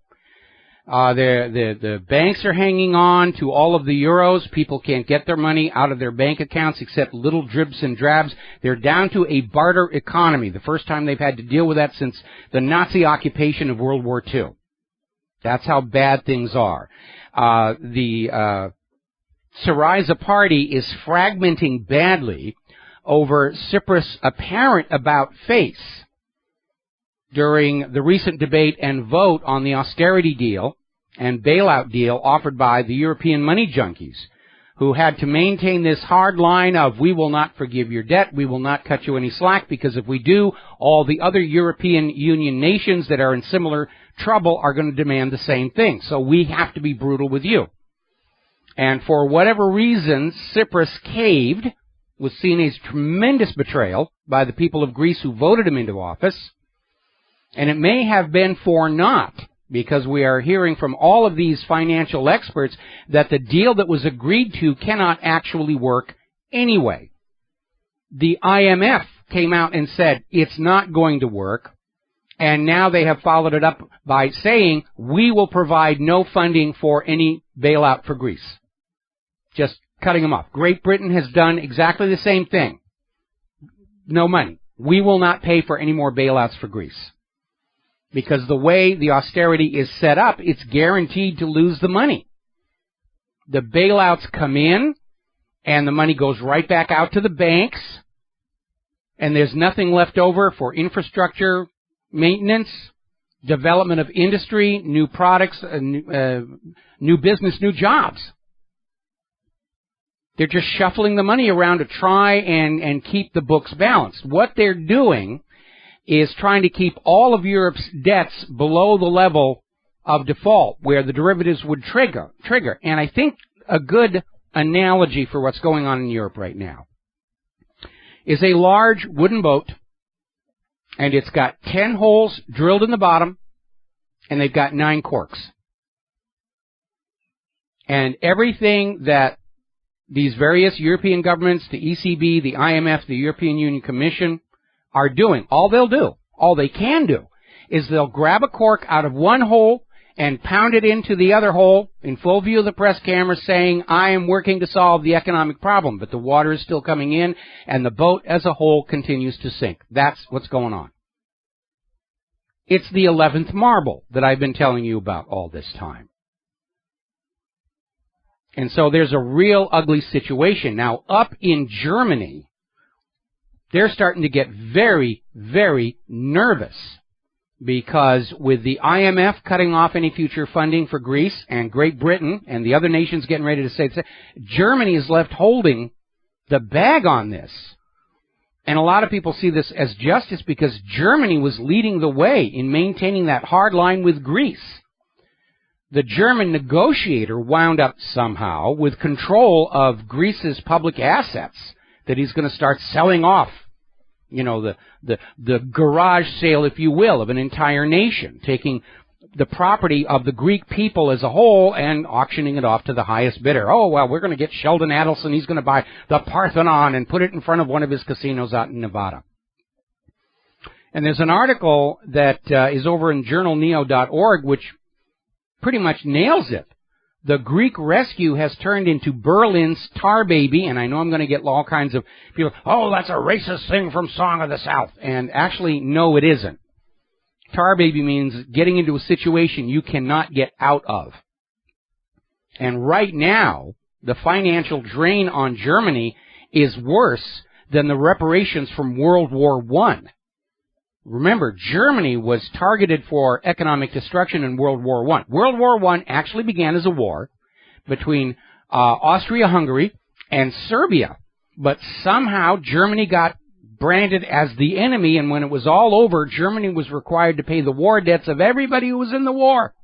The banks are hanging on to all of the euros. People can't get their money out of their bank accounts except little dribs and drabs. They're down to a barter economy, the first time they've had to deal with that since the Nazi occupation of World War II. That's how bad things are. The Syriza party is fragmenting badly over Cyprus' apparent about-face during the recent debate and vote on the austerity deal and bailout deal offered by the European money junkies, who had to maintain this hard line of, we will not forgive your debt, we will not cut you any slack, because if we do, all the other European Union nations that are in similar trouble are going to demand the same thing. So we have to be brutal with you. And for whatever reason, Cyprus caved, was seen as tremendous betrayal by the people of Greece who voted him into office. And it may have been for naught, because we are hearing from all of these financial experts that the deal that was agreed to cannot actually work anyway. The IMF came out and said it's not going to work, and now they have followed it up by saying we will provide no funding for any bailout for Greece. Just cutting them off. Great Britain has done exactly the same thing. No money. We will not pay for any more bailouts for Greece. Because the way the austerity is set up, it's guaranteed to lose the money. The bailouts come in, and the money goes right back out to the banks, and there's nothing left over for infrastructure, maintenance, development of industry, new products, new business, new jobs. They're just shuffling the money around to try and keep the books balanced. What they're doing is trying to keep all of Europe's debts below the level of default, where the derivatives would trigger. And I think a good analogy for what's going on in Europe right now is a large wooden boat, and it's got 10 holes drilled in the bottom, and they've got 9 corks. And everything that these various European governments, the ECB, the IMF, the European Union Commission, are doing, all they can do, is they'll grab a cork out of one hole and pound it into the other hole in full view of the press camera saying, I am working to solve the economic problem, but the water is still coming in and the boat as a whole continues to sink. That's what's going on. It's the 11th marble that I've been telling you about all this time. And so there's a real ugly situation. Now, up in Germany, they're starting to get very, very nervous, because with the IMF cutting off any future funding for Greece and Great Britain and the other nations getting ready to say, Germany is left holding the bag on this. And a lot of people see this as justice because Germany was leading the way in maintaining that hard line with Greece. The German negotiator wound up somehow with control of Greece's public assets that he's going to start selling off, you know, the garage sale, if you will, of an entire nation, taking the property of the Greek people as a whole and auctioning it off to the highest bidder. Oh, well, we're going to get Sheldon Adelson. He's going to buy the Parthenon and put it in front of one of his casinos out in Nevada. And there's an article that is over in journalneo.org, which pretty much nails it. The Greek rescue has turned into Berlin's tar baby, and I know I'm going to get all kinds of people, oh, that's a racist thing from Song of the South. And actually, no, it isn't. Tar baby means getting into a situation you cannot get out of. And right now, the financial drain on Germany is worse than the reparations from World War I. Remember, Germany was targeted for economic destruction in World War I. World War I actually began as a war between Austria-Hungary and Serbia, but somehow Germany got branded as the enemy, and when it was all over, Germany was required to pay the war debts of everybody who was in the war.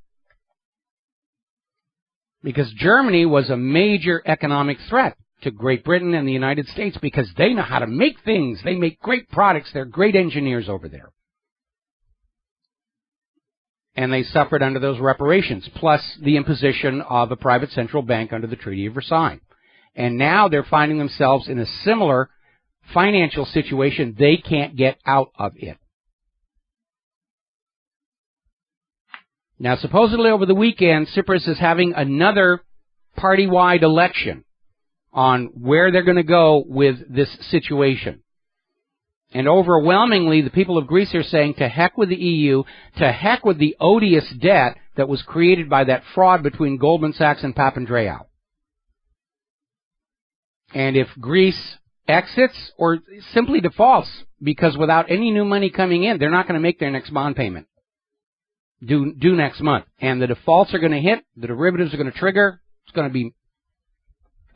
Because Germany was a major economic threat to Great Britain and the United States because they know how to make things. They make great products. They're great engineers over there. And they suffered under those reparations, plus the imposition of a private central bank under the Treaty of Versailles. And now they're finding themselves in a similar financial situation. They can't get out of it. Now, supposedly over the weekend, Tsipras is having another party-wide election on where they're going to go with this situation. And overwhelmingly, the people of Greece are saying, to heck with the EU, to heck with the odious debt that was created by that fraud between Goldman Sachs and Papandreou. And if Greece exits or simply defaults, because without any new money coming in, they're not going to make their next bond payment due next month. And the defaults are going to hit, the derivatives are going to trigger. It's going to be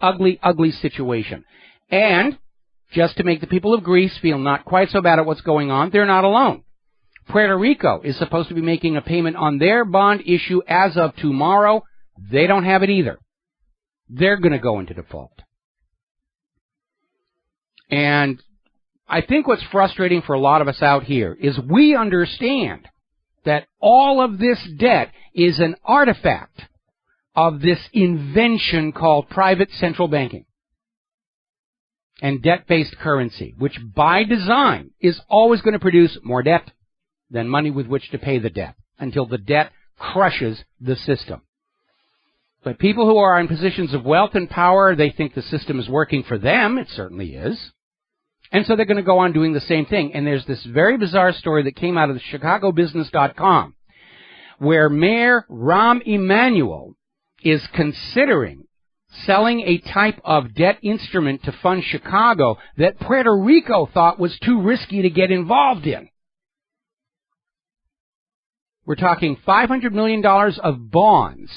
ugly, ugly situation. And just to make the people of Greece feel not quite so bad at what's going on, they're not alone. Puerto Rico is supposed to be making a payment on their bond issue as of tomorrow. They don't have it either. They're going to go into default. And I think what's frustrating for a lot of us out here is we understand that all of this debt is an artifact of this invention called private central banking and debt-based currency, which by design is always going to produce more debt than money with which to pay the debt until the debt crushes the system. But people who are in positions of wealth and power, they think the system is working for them. It certainly is. And so they're going to go on doing the same thing. And there's this very bizarre story that came out of the ChicagoBusiness.com where Mayor Rahm Emanuel is considering selling a type of debt instrument to fund Chicago that Puerto Rico thought was too risky to get involved in. We're talking $500 million of bonds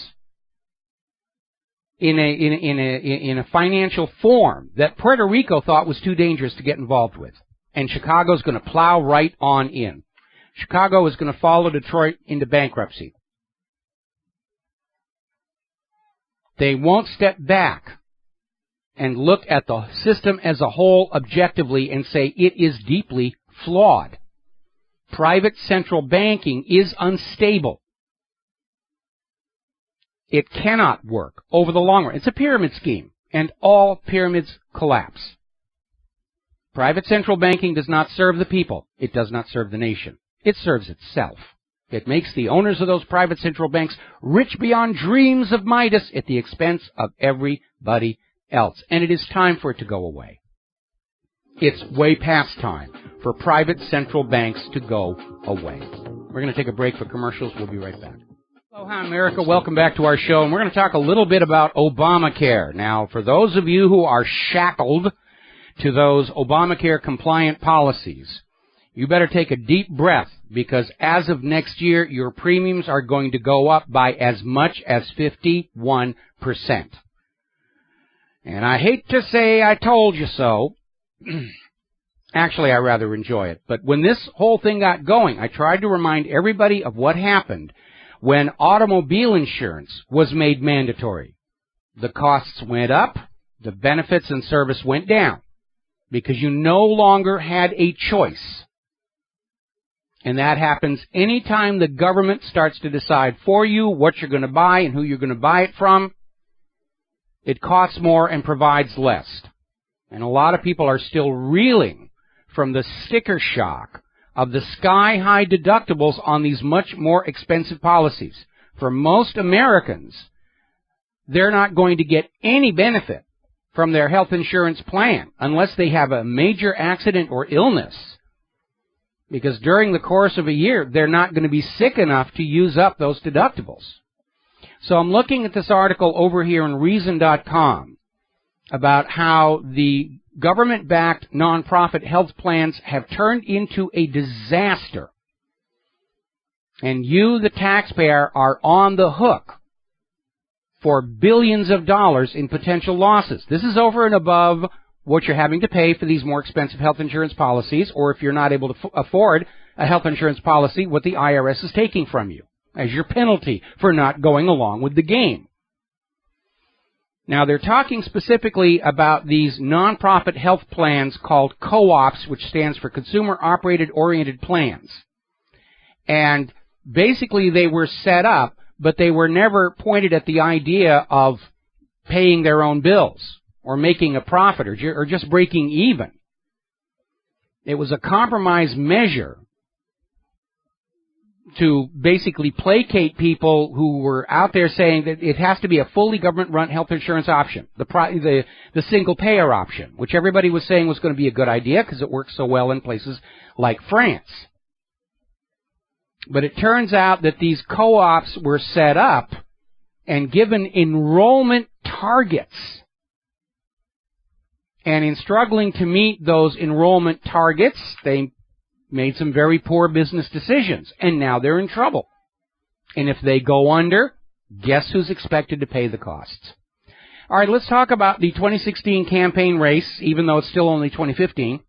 in a financial form that Puerto Rico thought was too dangerous to get involved with. And Chicago's going to plow right on in. Chicago is going to follow Detroit into bankruptcy. They won't step back and look at the system as a whole objectively and say it is deeply flawed. Private central banking is unstable. It cannot work over the long run. It's a pyramid scheme, and all pyramids collapse. Private central banking does not serve the people. It does not serve the nation. It serves itself. It makes the owners of those private central banks rich beyond dreams of Midas at the expense of everybody else. And it is time for it to go away. It's way past time for private central banks to go away. We're going to take a break for commercials. We'll be right back. Aloha, America. Welcome back to our show. And we're going to talk a little bit about Obamacare. Now, for those of you who are shackled to those Obamacare compliant policies, you better take a deep breath, because as of next year, your premiums are going to go up by as much as 51%. And I hate to say I told you so. Actually, I rather enjoy it. But when this whole thing got going, I tried to remind everybody of what happened when automobile insurance was made mandatory. The costs went up, the benefits and service went down, because you no longer had a choice. And that happens anytime the government starts to decide for you what you're going to buy and who you're going to buy it from. It costs more and provides less. And a lot of people are still reeling from the sticker shock of the sky-high deductibles on these much more expensive policies. For most Americans, they're not going to get any benefit from their health insurance plan unless they have a major accident or illness. Because during the course of a year, they're not going to be sick enough to use up those deductibles. So I'm looking at this article over here in Reason.com about how the government-backed nonprofit health plans have turned into a disaster. And you, the taxpayer, are on the hook for billions of dollars in potential losses. This is over and above what you're having to pay for these more expensive health insurance policies, or if you're not able to afford a health insurance policy, what the IRS is taking from you as your penalty for not going along with the game. Now, they're talking specifically about these nonprofit health plans called co-ops, which stands for Consumer Operated Oriented Plans. And basically, they were set up, but they were never pointed at the idea of paying their own bills or making a profit or just breaking even. It was a compromise measure to basically placate people who were out there saying that it has to be a fully government-run health insurance option, the single-payer option, which everybody was saying was going to be a good idea because it works so well in places like France. But it turns out that these co-ops were set up and given enrollment targets. And in struggling to meet those enrollment targets, they made some very poor business decisions. And now they're in trouble. And if they go under, guess who's expected to pay the costs? All right, let's talk about the 2016 campaign race, even though it's still only 2015.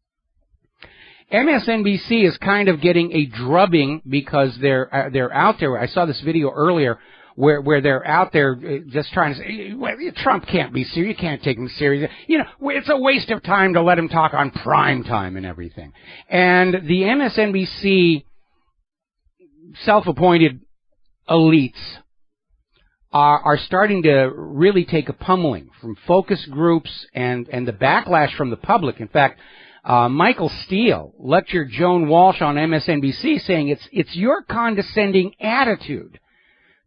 MSNBC is kind of getting a drubbing because they're out there. I saw this video earlier where they're out there just trying to say, well, Trump can't be serious. You can't take him serious. You know, it's a waste of time to let him talk on prime time and everything. And the MSNBC self-appointed elites are starting to really take a pummeling from focus groups and the backlash from the public. In fact, Michael Steele lectured Joan Walsh on MSNBC saying it's your condescending attitude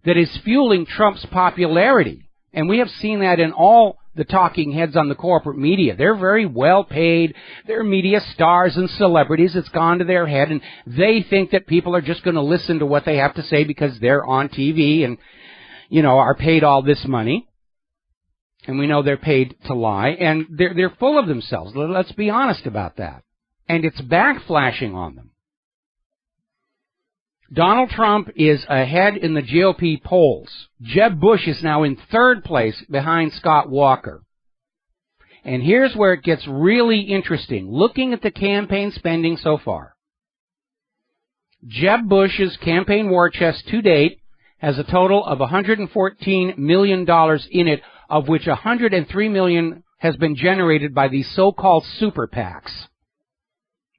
that is fueling Trump's popularity. And we have seen that in all the talking heads on the corporate media. They're very well paid. They're media stars and celebrities. It's gone to their head, and they think that people are just going to listen to what they have to say because they're on TV and, you know, are paid all this money. And we know they're paid to lie, and they're full of themselves. Let's be honest about that. And it's backflashing on them. Donald Trump is ahead in the GOP polls. Jeb Bush is now in third place behind Scott Walker. And here's where it gets really interesting. Looking at the campaign spending so far. Jeb Bush's campaign war chest to date has a total of $114 million in it, of which $103 million has been generated by these so-called super PACs,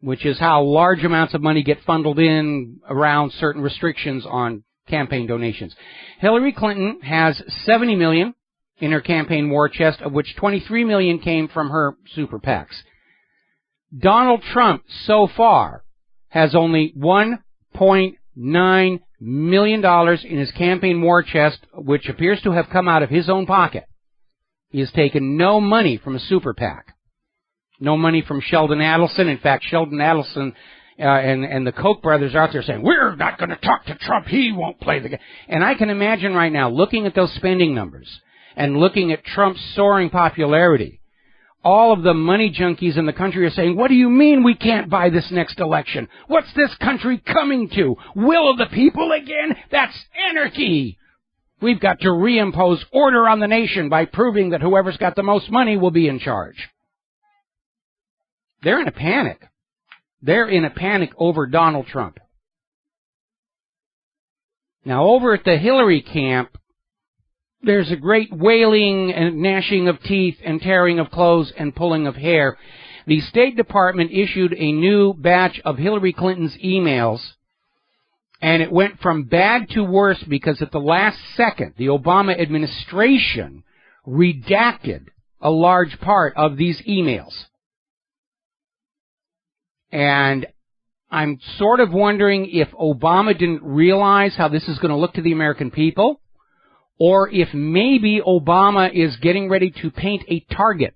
which is how large amounts of money get funneled in around certain restrictions on campaign donations. Hillary Clinton has $70 million in her campaign war chest, of which $23 million came from her super PACs. Donald Trump, so far, has only $1.9 million in his campaign war chest, which appears to have come out of his own pocket. He has taken no money from a super PAC. No money from Sheldon Adelson. In fact, Sheldon Adelson and the Koch brothers are out there saying, we're not going to talk to Trump. He won't play the game. And I can imagine right now, looking at those spending numbers and looking at Trump's soaring popularity, all of the money junkies in the country are saying, what do you mean we can't buy this next election? What's this country coming to? Will of the people again? That's anarchy. We've got to reimpose order on the nation by proving that whoever's got the most money will be in charge. They're in a panic. They're in a panic over Donald Trump. Now, over at the Hillary camp, there's a great wailing and gnashing of teeth and tearing of clothes and pulling of hair. The State Department issued a new batch of Hillary Clinton's emails, and it went from bad to worse because at the last second, the Obama administration redacted a large part of these emails. And I'm sort of wondering if Obama didn't realize how this is going to look to the American people, or if maybe Obama is getting ready to paint a target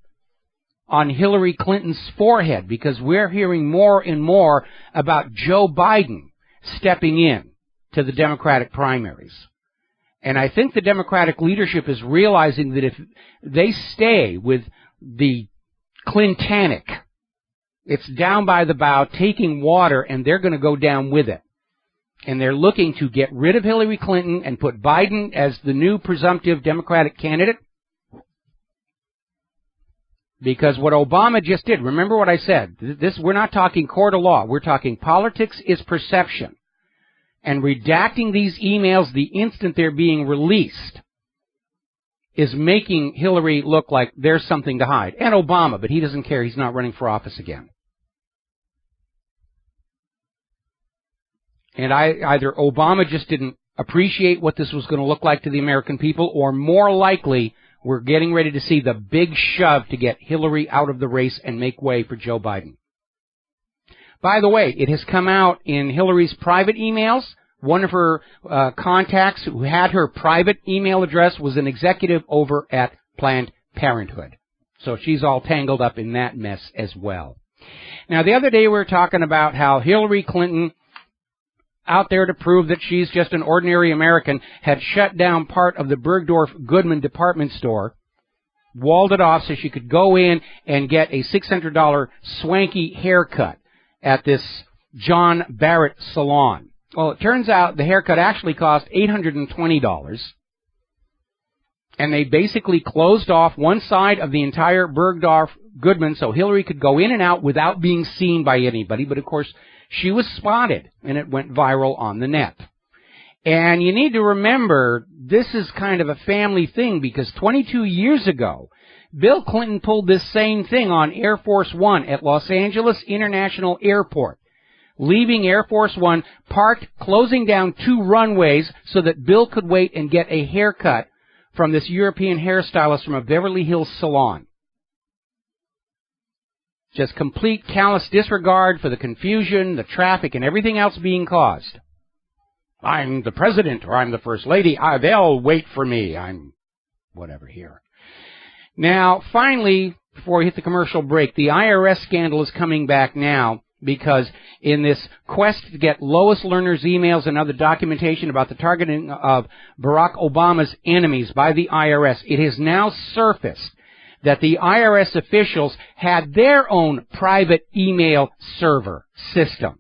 on Hillary Clinton's forehead, because we're hearing more and more about Joe Biden stepping in to the Democratic primaries. And I think the Democratic leadership is realizing that if they stay with the Clintonic, it's down by the bow, taking water, and they're going to go down with it. And they're looking to get rid of Hillary Clinton and put Biden as the new presumptive Democratic candidate. Because what Obama just did, remember what I said, we're not talking court of law, we're talking politics is perception. And redacting these emails the instant they're being released is making Hillary look like there's something to hide. And Obama, but he doesn't care, he's not running for office again. And either Obama just didn't appreciate what this was going to look like to the American people, or more likely, we're getting ready to see the big shove to get Hillary out of the race and make way for Joe Biden. By the way, it has come out in Hillary's private emails. One of her contacts who had her private email address was an executive over at Planned Parenthood. So she's all tangled up in that mess as well. Now, the other day we were talking about how Hillary Clinton, out there to prove that she's just an ordinary American, had shut down part of the Bergdorf Goodman department store, walled it off so she could go in and get a $600 swanky haircut at this John Barrett salon. Well, it turns out the haircut actually cost $820, and they basically closed off one side of the entire Bergdorf Goodman so Hillary could go in and out without being seen by anybody, but of course she was spotted, and it went viral on the net. And you need to remember, this is kind of a family thing, because 22 years ago, Bill Clinton pulled this same thing on Air Force One at Los Angeles International Airport, leaving Air Force One parked, closing down 2 runways so that Bill could wait and get a haircut from this European hairstylist from a Beverly Hills salon. Just complete callous disregard for the confusion, the traffic, and everything else being caused. I'm the president, or I'm the first lady. They'll wait for me. I'm whatever here. Now, finally, before we hit the commercial break, the IRS scandal is coming back now, because in this quest to get Lois Lerner's emails and other documentation about the targeting of Barack Obama's enemies by the IRS, it has now surfaced that the IRS officials had their own private email server system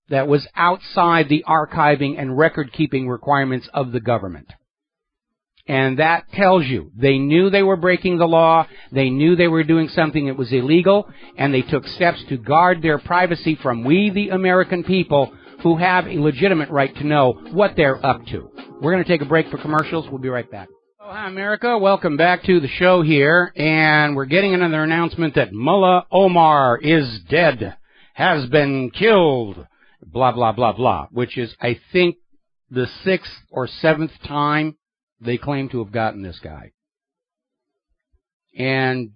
that was outside the archiving and record-keeping requirements of the government. And that tells you they knew they were breaking the law, they knew they were doing something that was illegal, and they took steps to guard their privacy from we, the American people, who have a legitimate right to know what they're up to. We're going to take a break for commercials. We'll be right back. Oh, hi, America. Welcome back to the show here, and we're getting another announcement that Mullah Omar is dead, has been killed, blah, blah, blah, blah, which is, I think, the 6th or 7th time they claim to have gotten this guy. And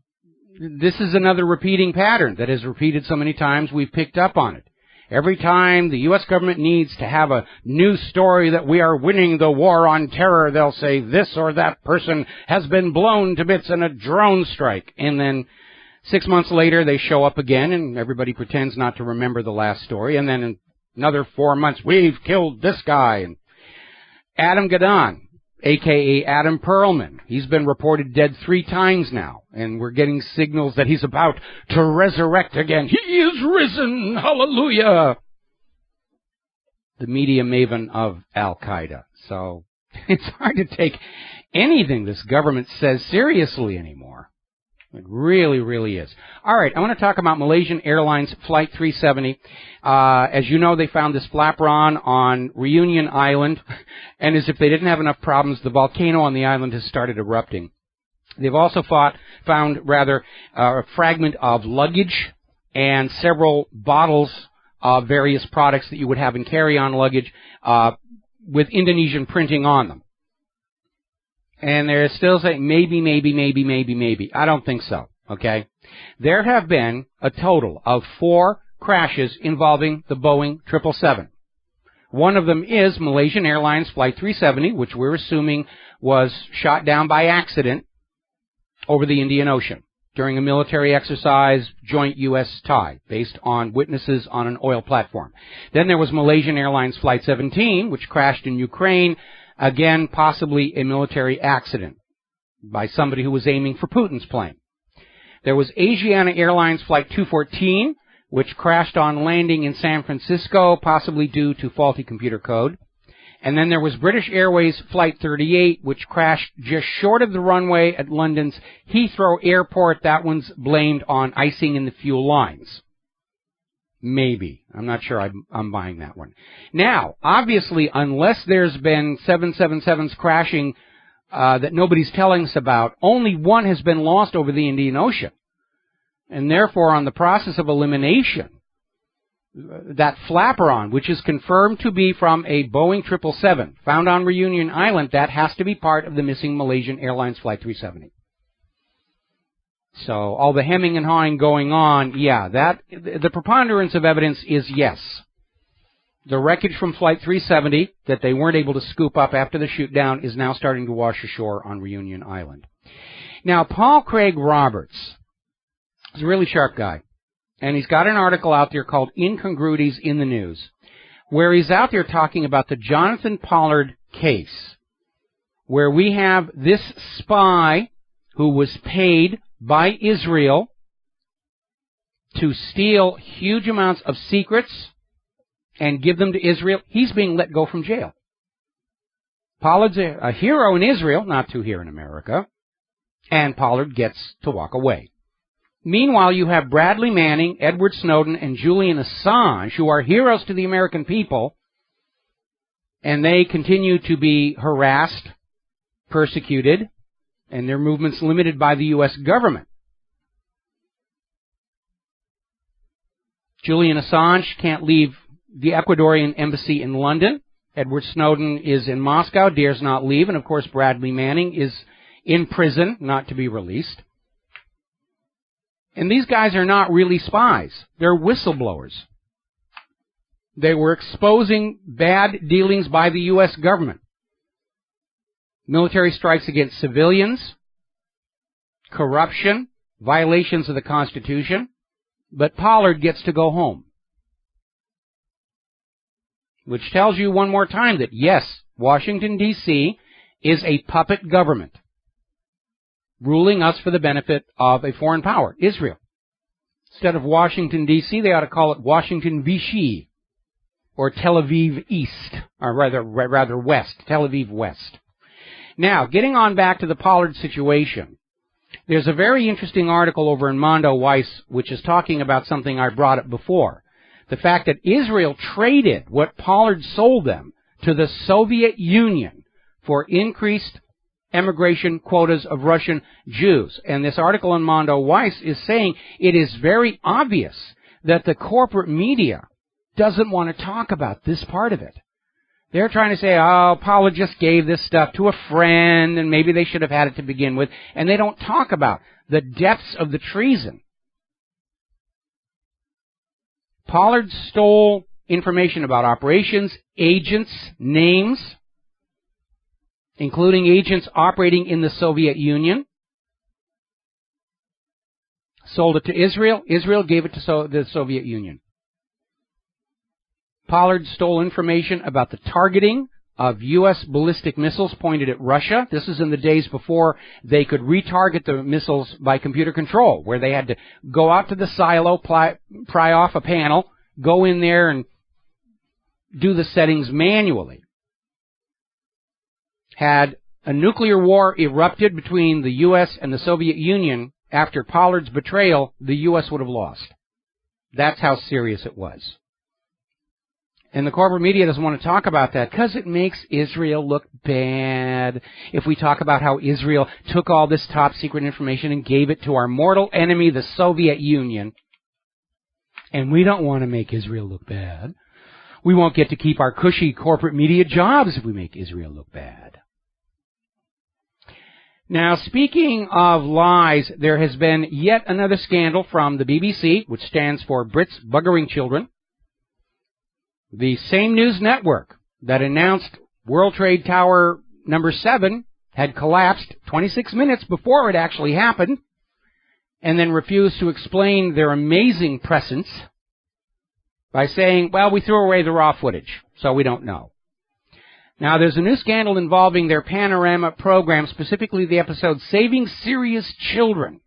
this is another repeating pattern that has repeated so many times we've picked up on it. Every time the U.S. government needs to have a news story that we are winning the war on terror, they'll say this or that person has been blown to bits in a drone strike. And then 6 months later, they show up again, and everybody pretends not to remember the last story. And then in another 4 months, we've killed this guy. And Adam Gadon, a.k.a. Adam Perlman, he's been reported dead 3 times now, and we're getting signals that he's about to resurrect again. He is risen! Hallelujah! The media maven of Al-Qaeda. So it's hard to take anything this government says seriously anymore. It really, really is. All right, I want to talk about Malaysian Airlines Flight 370. As you know, they found this flaperon on Reunion Island, and as if they didn't have enough problems, the volcano on the island has started erupting. They've also found a fragment of luggage and several bottles of various products that you would have in carry-on luggage with Indonesian printing on them. And they're still saying maybe. I don't think so, okay? There have been a total of 4 crashes involving the Boeing 777. One of them is Malaysian Airlines Flight 370, which we're assuming was shot down by accident over the Indian Ocean during a military exercise, joint U.S.-Thai, based on witnesses on an oil platform. Then there was Malaysian Airlines Flight 17, which crashed in Ukraine Again, possibly a military accident by somebody who was aiming for Putin's plane. There was Asiana Airlines Flight 214, which crashed on landing in San Francisco, possibly due to faulty computer code. And then there was British Airways Flight 38, which crashed just short of the runway at London's Heathrow Airport. That one's blamed on icing in the fuel lines. Maybe. I'm not sure I'm buying that one. Now, obviously, unless there's been 777s crashing that nobody's telling us about, only one has been lost over the Indian Ocean. And therefore, on the process of elimination, that flaperon, which is confirmed to be from a Boeing 777 found on Reunion Island, that has to be part of the missing Malaysian Airlines Flight 370. So all the hemming and hawing going on, yeah, the preponderance of evidence is yes. The wreckage from Flight 370 that they weren't able to scoop up after the shoot down is now starting to wash ashore on Reunion Island. Now, Paul Craig Roberts is a really sharp guy. And he's got an article out there called Incongruities in the News, where he's out there talking about the Jonathan Pollard case, where we have this spy who was paid by Israel to steal huge amounts of secrets and give them to Israel. He's being let go from jail. Pollard's a hero in Israel, not too here in America, and Pollard gets to walk away. Meanwhile, you have Bradley Manning, Edward Snowden, and Julian Assange, who are heroes to the American people, and they continue to be harassed, persecuted, and their movements limited by the U.S. government. Julian Assange can't leave the Ecuadorian embassy in London. Edward Snowden is in Moscow, dares not leave, and of course Bradley Manning is in prison, not to be released. And these guys are not really spies. They're whistleblowers. They were exposing bad dealings by the U.S. government. Military strikes against civilians, corruption, violations of the Constitution, but Pollard gets to go home. Which tells you one more time that, yes, Washington, D.C. is a puppet government, ruling us for the benefit of a foreign power, Israel. Instead of Washington, D.C., they ought to call it Washington, Vichy, or Tel Aviv East, or rather West, Tel Aviv West. Now, getting on back to the Pollard situation, there's a very interesting article over in Mondo Weiss, which is talking about something I brought up before. The fact that Israel traded what Pollard sold them to the Soviet Union for increased emigration quotas of Russian Jews. And this article in Mondo Weiss is saying it is very obvious that the corporate media doesn't want to talk about this part of it. They're trying to say, oh, Pollard just gave this stuff to a friend, and maybe they should have had it to begin with. And they don't talk about the depths of the treason. Pollard stole information about operations, agents, names, including agents operating in the Soviet Union. Sold it to Israel. Israel gave it to the Soviet Union. Pollard stole information about the targeting of U.S. ballistic missiles pointed at Russia. This is in the days before they could retarget the missiles by computer control, where they had to go out to the silo, pry off a panel, go in there and do the settings manually. Had a nuclear war erupted between the U.S. and the Soviet Union after Pollard's betrayal, the U.S. would have lost. That's how serious it was. And the corporate media doesn't want to talk about that because it makes Israel look bad. If we talk about how Israel took all this top secret information and gave it to our mortal enemy, the Soviet Union, and we don't want to make Israel look bad. We won't get to keep our cushy corporate media jobs if we make Israel look bad. Now, speaking of lies, there has been yet another scandal from the BBC, which stands for Brits Buggering Children. The same news network that announced World Trade Tower number 7 had collapsed 26 minutes before it actually happened, and then refused to explain their amazing prescience by saying, well, we threw away the raw footage, so we don't know. Now, there's a new scandal involving their Panorama program, specifically the episode Saving Syria's Children,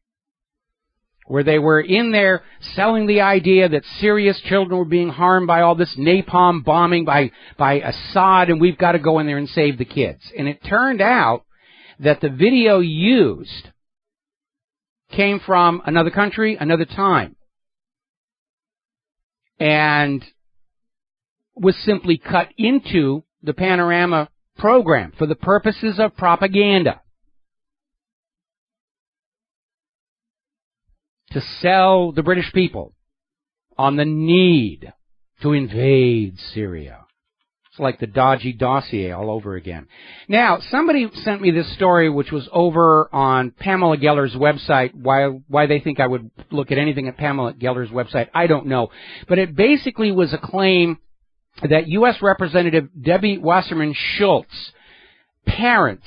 where they were in there selling the idea that Syria's children were being harmed by all this napalm bombing by Assad, and we've got to go in there and save the kids. And it turned out that the video used came from another country, another time, and was simply cut into the Panorama program for the purposes of propaganda, to sell the British people on the need to invade Syria. It's like the dodgy dossier all over again. Now, somebody sent me this story, which was over on Pamela Geller's website. Why they think I would look at anything at Pamela Geller's website, I don't know. But it basically was a claim that U.S. Representative Debbie Wasserman Schultz's parents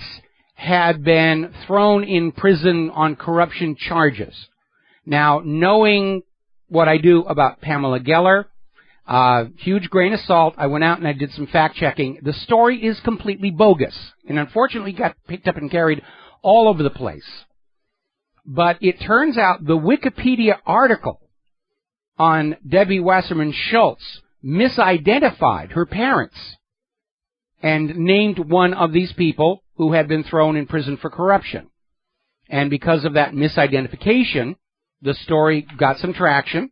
had been thrown in prison on corruption charges. Now, knowing what I do about Pamela Geller, huge grain of salt, I went out and I did some fact-checking. The story is completely bogus, and unfortunately got picked up and carried all over the place. But it turns out the Wikipedia article on Debbie Wasserman Schultz misidentified her parents and named one of these people who had been thrown in prison for corruption. And because of that misidentification, the story got some traction.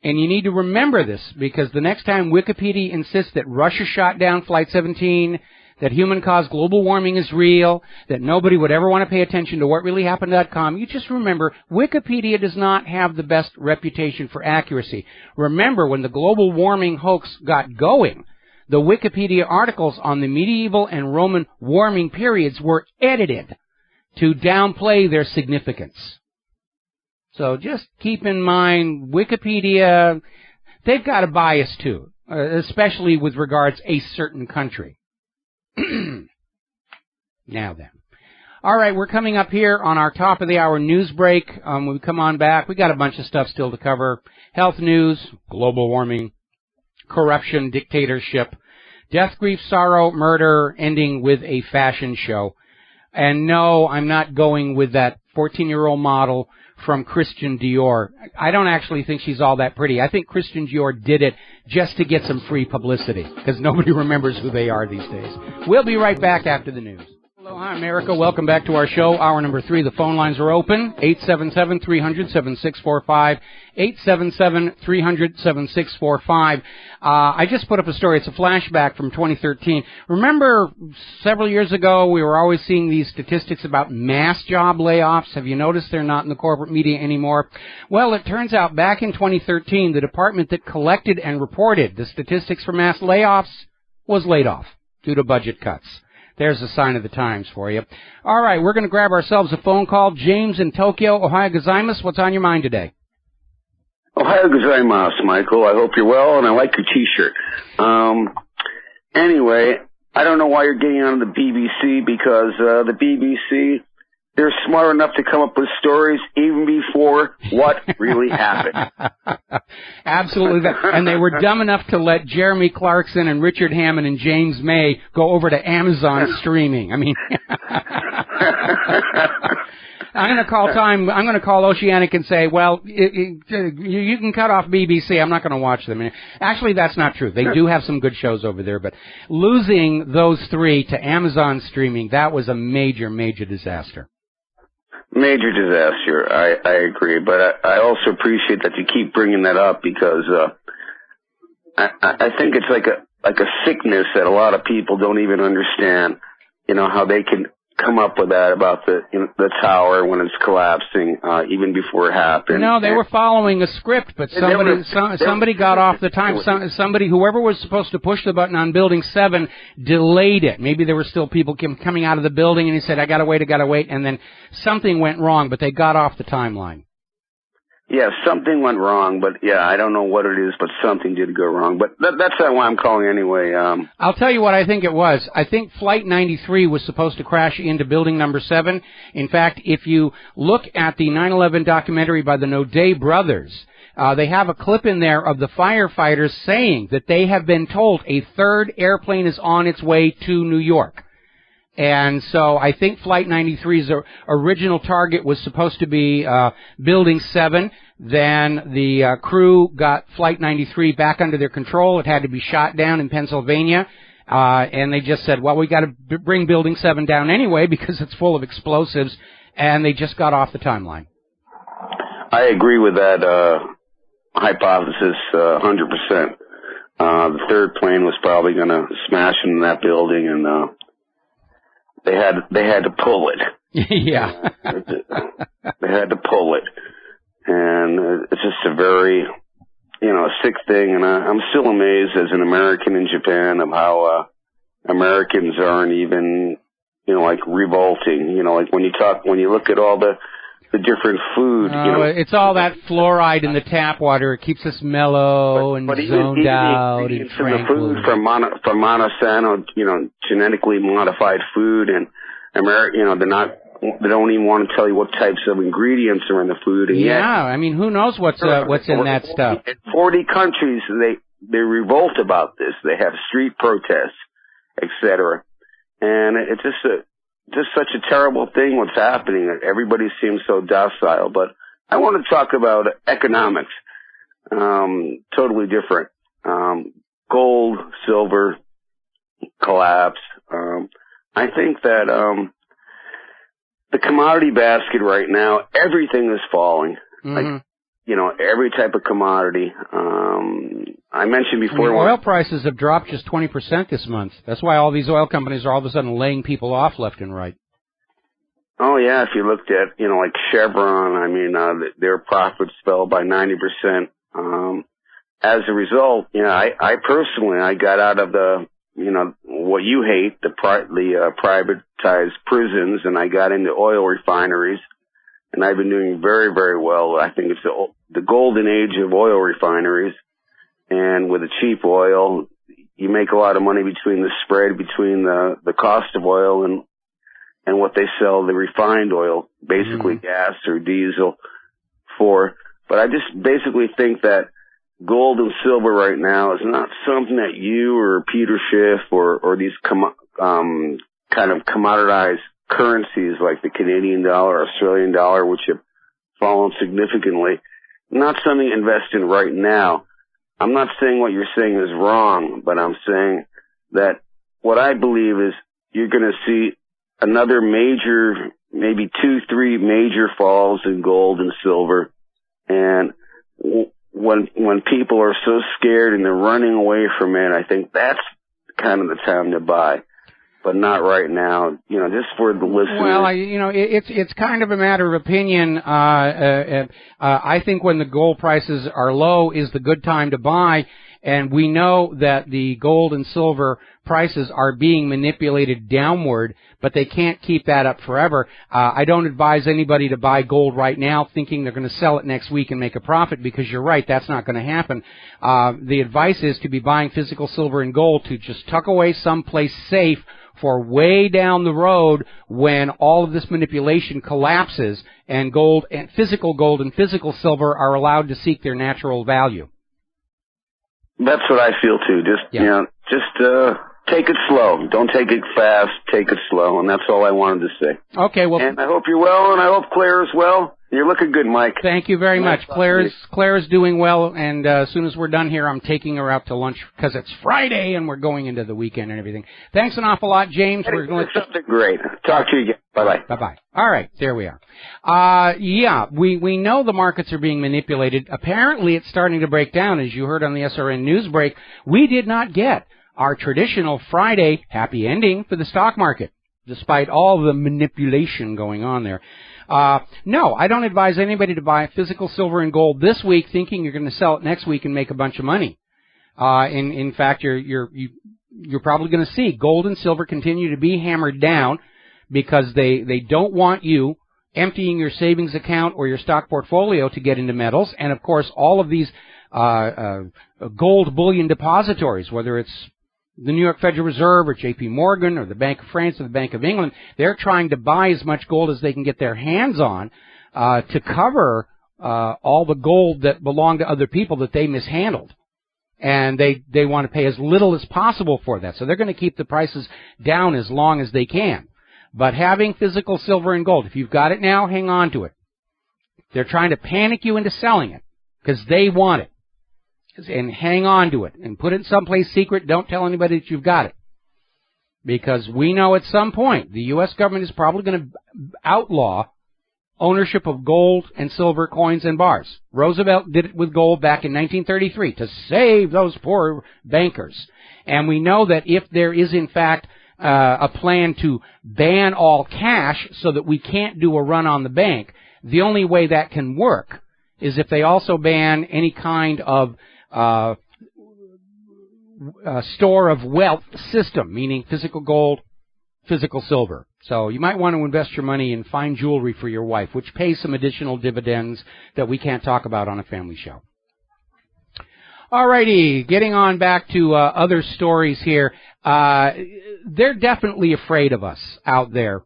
And you need to remember this, because the next time Wikipedia insists that Russia shot down Flight 17, that human-caused global warming is real, that nobody would ever want to pay attention to WhatReallyHappened.com, you just remember, Wikipedia does not have the best reputation for accuracy. Remember, when the global warming hoax got going, the Wikipedia articles on the medieval and Roman warming periods were edited to downplay their significance. So just keep in mind, Wikipedia, they've got a bias too, especially with regards a certain country. Now then. All right, we're coming up here on our top of the hour news break. When we come on back, we got a bunch of stuff still to cover. Health news, global warming, corruption, dictatorship, death, grief, sorrow, murder, ending with a fashion show. And no, I'm not going with that 14-year-old model from Christian Dior. I don't actually think she's all that pretty. I think Christian Dior did it just to get some free publicity, because nobody remembers who they are these days. We'll be right back after the news. Aloha, America. Welcome back to our show. Hour number 3. The phone lines are open. 877-300-7645. 877-300-7645. I just put up a story. It's a flashback from 2013. Remember, several years ago, we were always seeing these statistics about mass job layoffs. Have you noticed they're not in the corporate media anymore? Well, it turns out back in 2013, the department that collected and reported the statistics for mass layoffs was laid off due to budget cuts. There's a sign of the times for you. All right, we're going to grab ourselves a phone call. James in Tokyo, Ohio gozaimasu. What's on your mind today? Ohio gozaimasu, Michael. I hope you're well, and I like your T-shirt. Anyway, I don't know why you're getting on the BBC, because the BBC, they're smart enough to come up with stories even before what really happened. Absolutely. And they were dumb enough to let Jeremy Clarkson and Richard Hammond and James May go over to Amazon streaming. I mean, I'm going to call Oceanic and say, well, you can cut off BBC. I'm not going to watch them. Actually, that's not true. They do have some good shows over there, but losing those three to Amazon streaming, that was a major, major disaster. Major disaster. I agree, but I also appreciate that you keep bringing that up, because I think it's like a sickness that a lot of people don't even understand. You know, how they can come up with that about the tower when it's collapsing, even before it happened. No, they were following a script, but somebody got off the time. Whoever was supposed to push the button on Building 7 delayed it. Maybe there were still people coming out of the building, and he said, I gotta wait, and then something went wrong, but they got off the timeline. Yeah, something went wrong, but yeah, I don't know what it is, but something did go wrong. But that's not why I'm calling anyway. I'll tell you what I think it was. I think Flight 93 was supposed to crash into building number 7. In fact, if you look at the 9/11 documentary by the Nodé brothers, They have a clip in there of the firefighters saying that they have been told a third airplane is on its way to New York. And so I think Flight 93's original target was supposed to be Building 7. Then the crew got Flight 93 back under their control. It had to be shot down in Pennsylvania. And they just said, well, we got to bring Building 7 down anyway because it's full of explosives. And they just got off the timeline. I agree with that hypothesis 100%. The third plane was probably going to smash into that building, and they had to pull it. Yeah. They had to pull it. And it's just a very, sick thing. And I'm still amazed as an American in Japan of how Americans aren't even, revolting. Like when you look at all the different food, it's all that fluoride in the tap water. It keeps us mellow and zoned out and tranquil. The food from Monsanto, genetically modified food, and they don't even want to tell you what types of ingredients are in the food. And who knows what's in that stuff? In 40 countries, they revolt about this. They have street protests, etc. And it's just such a terrible thing what's happening. Everybody seems so docile. But I want to talk about economics. Totally different. Gold, silver, collapse. I think that the commodity basket right now, everything is falling. Mm-hmm. Like, every type of commodity. I mentioned before. Oil prices have dropped just 20% this month. That's why all these oil companies are all of a sudden laying people off left and right. Oh, yeah. If you looked at, like Chevron, their profits fell by 90%. As a result, I personally, I got out of the, what you hate, the privatized prisons, and I got into oil refineries. And I've been doing very, very well. I think it's the golden age of oil refineries. And with the cheap oil, you make a lot of money between the spread between the cost of oil and what they sell the refined oil, basically gas or diesel for. But I just basically think that gold and silver right now is not something that you or Peter Schiff or these kind of commoditized currencies like the Canadian dollar, Australian dollar, which have fallen significantly, not something to invest in right now. I'm not saying what you're saying is wrong, but I'm saying that what I believe is you're going to see another major, maybe 2-3 major falls in gold and silver. And when people are so scared and they're running away from it, I think that's kind of the time to buy. But not right now, just for the listeners. Well, it's kind of a matter of opinion. I think when the gold prices are low is the good time to buy, and we know that the gold and silver prices are being manipulated downward, but they can't keep that up forever. I don't advise anybody to buy gold right now thinking they're going to sell it next week and make a profit, because you're right, that's not going to happen. The advice is to be buying physical silver and gold to just tuck away someplace safe for way down the road when all of this manipulation collapses and gold and physical silver are allowed to seek their natural value. That's what I feel too. Just take it slow. Don't take it fast. Take it slow. And that's all I wanted to say. Okay, well. And I hope you're well, and I hope Claire is well. You're looking good, Mike. Thank you very much. Claire's doing well, and as soon as we're done here, I'm taking her out to lunch because it's Friday and we're going into the weekend and everything. Thanks an awful lot, James. We're going to something great. Talk to you again. Bye-bye. Bye-bye. All right, there we are. We know the markets are being manipulated. Apparently, it's starting to break down. As you heard on the SRN News Break, we did not get our traditional Friday happy ending for the stock market, despite all the manipulation going on there. No, I don't advise anybody to buy physical silver and gold this week thinking you're going to sell it next week and make a bunch of money. In fact, you're probably going to see gold and silver continue to be hammered down because they don't want you emptying your savings account or your stock portfolio to get into metals. And of course, all of these gold bullion depositories, whether it's the New York Federal Reserve or J.P. Morgan or the Bank of France or the Bank of England, they're trying to buy as much gold as they can get their hands on to cover all the gold that belonged to other people that they mishandled. And they want to pay as little as possible for that. So they're going to keep the prices down as long as they can. But having physical silver and gold, if you've got it now, hang on to it. They're trying to panic you into selling it because they want it. And hang on to it and put it someplace secret. Don't tell anybody that you've got it. Because we know at some point the U.S. government is probably going to outlaw ownership of gold and silver coins and bars. Roosevelt did it with gold back in 1933 to save those poor bankers. And we know that if there is, in fact, a plan to ban all cash so that we can't do a run on the bank, the only way that can work is if they also ban any kind of store of wealth system, meaning physical gold, physical silver. So you might want to invest your money in fine jewelry for your wife, which pays some additional dividends that we can't talk about on a family show. Alrighty, getting on back to other stories here. They're definitely afraid of us out there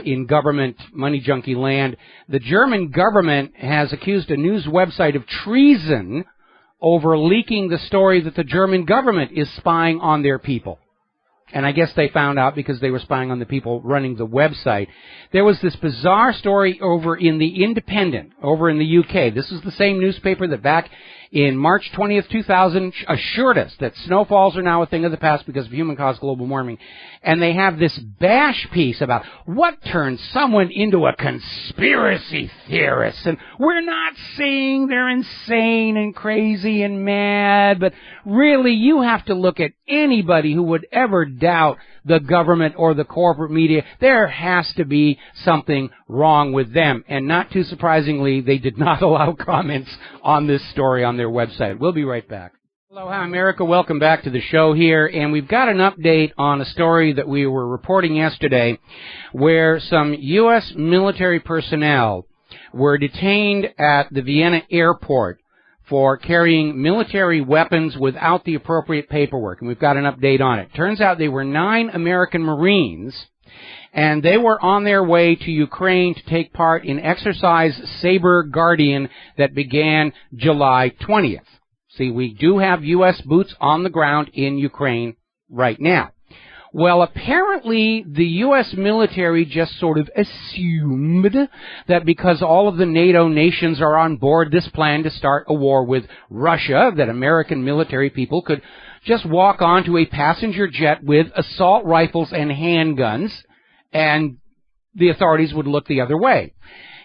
in government money junkie land. The German government has accused a news website of treason over leaking the story that the German government is spying on their people. And I guess they found out because they were spying on the people running the website. There was this bizarre story over in the Independent, over in the UK. This is the same newspaper that back in March 20th, 2000, assured us that snowfalls are now a thing of the past because of human-caused global warming. And they have this bash piece about what turns someone into a conspiracy theorist. And we're not saying they're insane and crazy and mad, but really you have to look at anybody who would ever doubt the government or the corporate media. There has to be something wrong with them. And not too surprisingly, they did not allow comments on this story on their website. We'll be right back. Hello, hi America. Welcome back to the show here. And we've got an update on a story that we were reporting yesterday where some U.S. military personnel were detained at the Vienna airport for carrying military weapons without the appropriate paperwork. And we've got an update on it. Turns out they were 9 American Marines, and they were on their way to Ukraine to take part in Exercise Saber Guardian that began July 20th. See, we do have U.S. boots on the ground in Ukraine right now. Well, apparently the U.S. military just sort of assumed that because all of the NATO nations are on board this plan to start a war with Russia, that American military people could just walk onto a passenger jet with assault rifles and handguns, and the authorities would look the other way.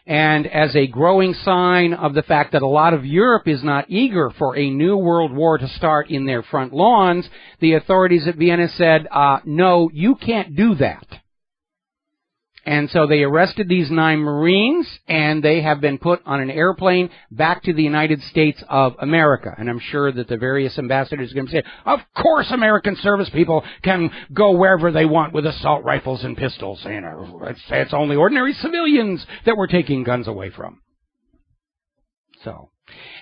And as a growing sign of the fact that a lot of Europe is not eager for a new world war to start in their front lawns, the authorities at Vienna said, no, you can't do that. And so they arrested these 9 Marines, and they have been put on an airplane back to the United States of America. And I'm sure that the various ambassadors are going to say, of course American service people can go wherever they want with assault rifles and pistols. You know, it's only ordinary civilians that we're taking guns away from. So,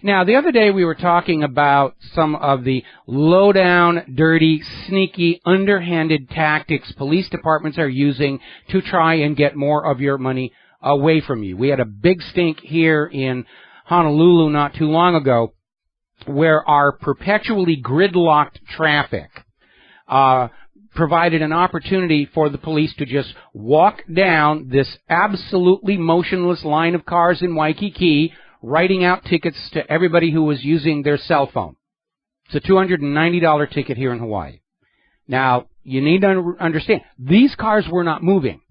now the other day we were talking about some of the low-down, dirty, sneaky, underhanded tactics police departments are using to try and get more of your money away from you. We had a big stink here in Honolulu not too long ago where our perpetually gridlocked traffic provided an opportunity for the police to just walk down this absolutely motionless line of cars in Waikiki, writing out tickets to everybody who was using their cell phone. It's a $290 ticket here in Hawaii. Now, you need to understand, these cars were not moving.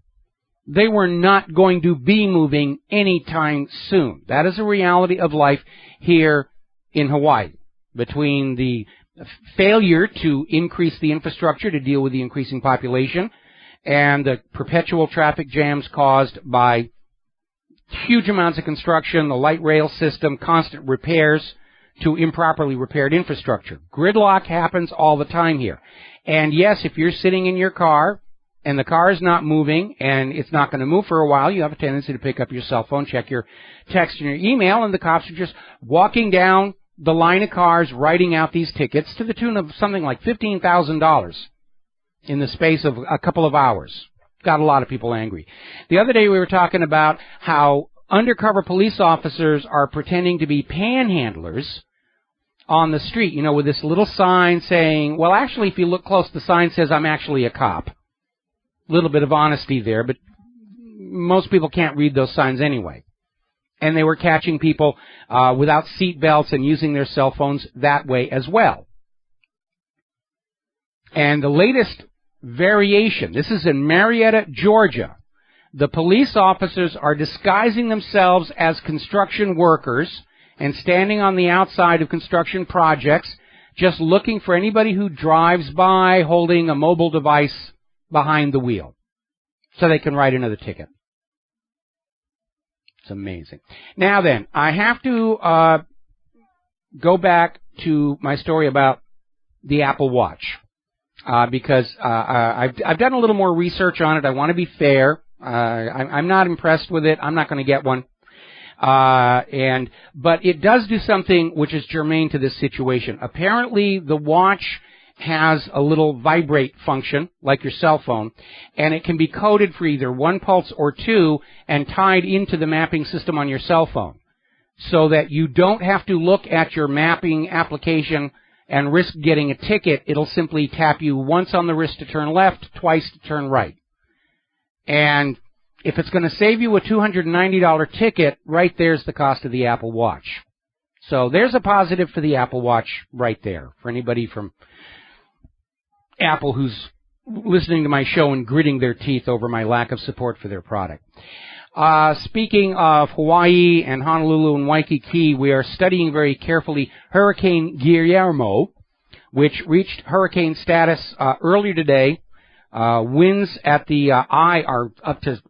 They were not going to be moving anytime soon. That is a reality of life here in Hawaii. Between the failure to increase the infrastructure to deal with the increasing population and the perpetual traffic jams caused by huge amounts of construction, the light rail system, constant repairs to improperly repaired infrastructure. Gridlock happens all the time here. And yes, if you're sitting in your car and the car is not moving and it's not going to move for a while, you have a tendency to pick up your cell phone, check your text and your email, and the cops are just walking down the line of cars writing out these tickets to the tune of something like $15,000 in the space of a couple of hours. Got a lot of people angry. The other day we were talking about how undercover police officers are pretending to be panhandlers on the street, with this little sign saying, well, actually, if you look close, the sign says, I'm actually a cop. A little bit of honesty there, but most people can't read those signs anyway. And they were catching people without seat belts and using their cell phones that way as well. And the latest variation, this is in Marietta, Georgia. The police officers are disguising themselves as construction workers and standing on the outside of construction projects, just looking for anybody who drives by holding a mobile device behind the wheel so they can write another ticket. It's amazing. Now then, I have to go back to my story about the Apple Watch because I've done a little more research on it. I want to be fair. I'm not impressed with it. I'm not going to get one. But it does do something which is germane to this situation. Apparently, the watch has a little vibrate function, like your cell phone, and it can be coded for either 1 pulse or 2 and tied into the mapping system on your cell phone, so that you don't have to look at your mapping application and risk getting a ticket. It'll simply tap you once on the wrist to turn left, twice to turn right. And if it's going to save you a $290 ticket, right there's the cost of the Apple Watch. So there's a positive for the Apple Watch right there, for anybody from Apple who's listening to my show and gritting their teeth over my lack of support for their product. Speaking of Hawaii and Honolulu and Waikiki, we are studying very carefully Hurricane Guillermo, which reached hurricane status earlier today. Winds at the eye are up to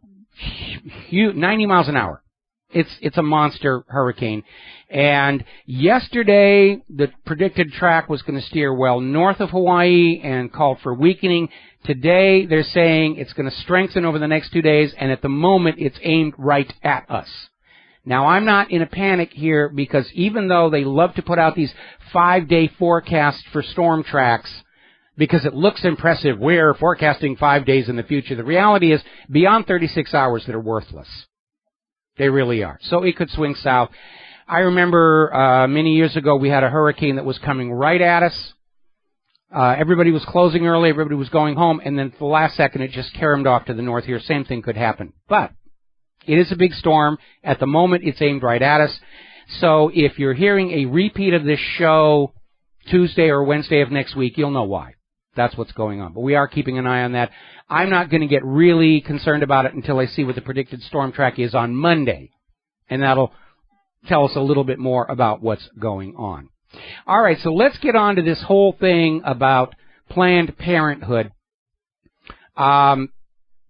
90 miles an hour. It's a monster hurricane. And yesterday, the predicted track was going to steer well north of Hawaii and called for weakening. Today, they're saying it's going to strengthen over the next 2 days, and at the moment, it's aimed right at us. Now, I'm not in a panic here because even though they love to put out these 5-day forecasts for storm tracks, because it looks impressive, we're forecasting 5 days in the future, the reality is beyond 36 hours that are worthless. They really are. So it could swing south. I remember many years ago we had a hurricane that was coming right at us. Everybody was closing early, everybody was going home, and then at the last second it just caromed off to the north here. Same thing could happen. But it is a big storm. At the moment it's aimed right at us. So if you're hearing a repeat of this show Tuesday or Wednesday of next week, you'll know why. That's what's going on. But we are keeping an eye on that. I'm not going to get really concerned about it until I see what the predicted storm track is on Monday. And that'll tell us a little bit more about what's going on. All right, so let's get on to this whole thing about Planned Parenthood. Planned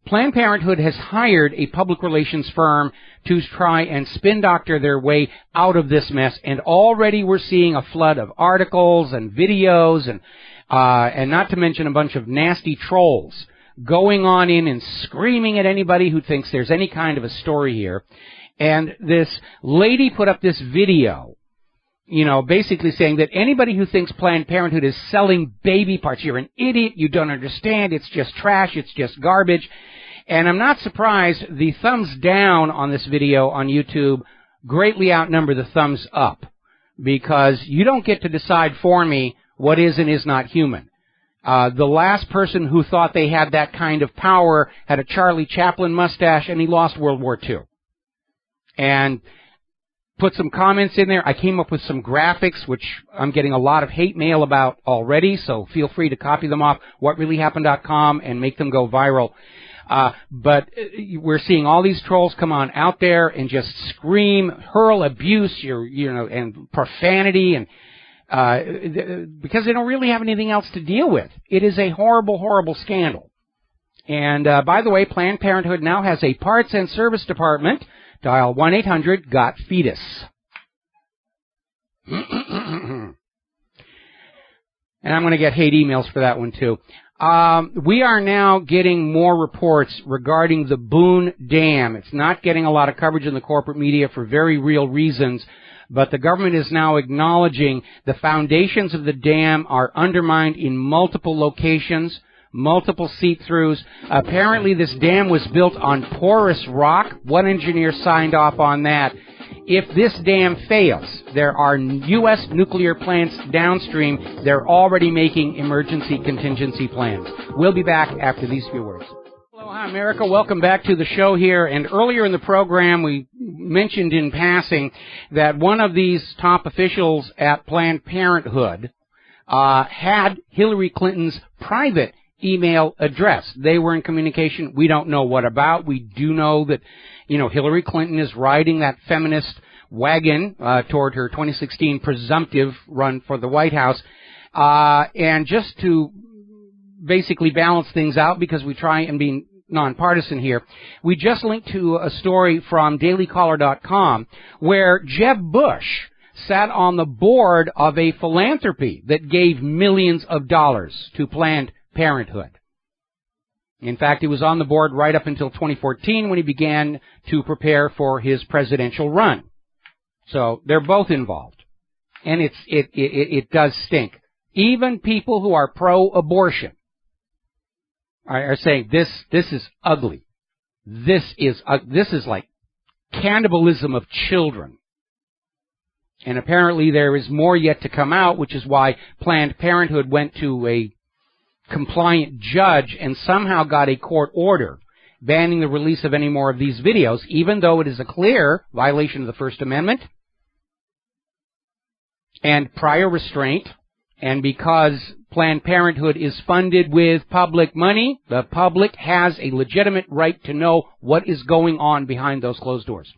Parenthood has hired a public relations firm to try and spin doctor their way out of this mess. And already we're seeing a flood of articles and videos and not to mention a bunch of nasty trolls going on in and screaming at anybody who thinks there's any kind of a story here. And this lady put up this video, basically saying that anybody who thinks Planned Parenthood is selling baby parts, you're an idiot, you don't understand, it's just trash, it's just garbage. And I'm not surprised the thumbs down on this video on YouTube greatly outnumber the thumbs up, because you don't get to decide for me what is and is not human. The last person who thought they had that kind of power had a Charlie Chaplin mustache, and he lost World War II. And put some comments in there. I came up with some graphics, which I'm getting a lot of hate mail about already, so feel free to copy them off WhatReallyHappened.com and make them go viral. But we're seeing all these trolls come on out there and just scream, hurl abuse, and profanity, and because they don't really have anything else to deal with. It is a horrible, horrible scandal. And by the way, Planned Parenthood now has a parts and service department. Dial 1-800-GOT-FETUS. And I'm going to get hate emails for that one, too. We are now getting more reports regarding the Boone Dam. It's not getting a lot of coverage in the corporate media for very real reasons, but the government is now acknowledging the foundations of the dam are undermined in multiple locations. multiple seep-throughs. Apparently this dam was built on porous rock. One engineer signed off on that. If this dam fails, there are U.S. nuclear plants downstream. They're already making emergency contingency plans. We'll be back after these few words. Aloha, America. Welcome back to the show here. And earlier in the program, we mentioned in passing that one of these top officials at Planned Parenthood had Hillary Clinton's private email address. They were in communication. We don't know what about. We do know that, Hillary Clinton is riding that feminist wagon toward her 2016 presumptive run for the White House. And just to basically balance things out, because we try and be nonpartisan here, we just linked to a story from dailycaller.com where Jeb Bush sat on the board of a philanthropy that gave millions of dollars to Planned Parenthood. In fact, he was on the board right up until 2014 when he began to prepare for his presidential run. So they're both involved. And it does stink. Even people who are pro-abortion are saying this is ugly. This is like cannibalism of children. And apparently there is more yet to come out, which is why Planned Parenthood went to a compliant judge and somehow got a court order banning the release of any more of these videos, even though it is a clear violation of the First Amendment and prior restraint. And because Planned Parenthood is funded with public money, the public has a legitimate right to know what is going on behind those closed doors.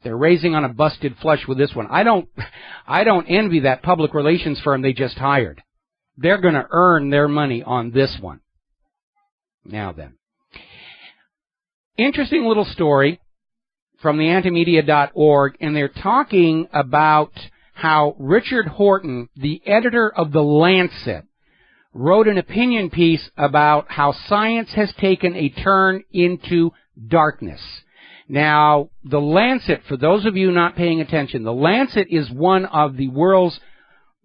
They're raising on a busted flush with this one. I don't envy that public relations firm they just hired. They're going to earn their money on this one. Now then. Interesting little story from the antimedia.org, and they're talking about how Richard Horton, the editor of The Lancet, wrote an opinion piece about how science has taken a turn into darkness. Now, The Lancet, for those of you not paying attention, The Lancet is one of the world's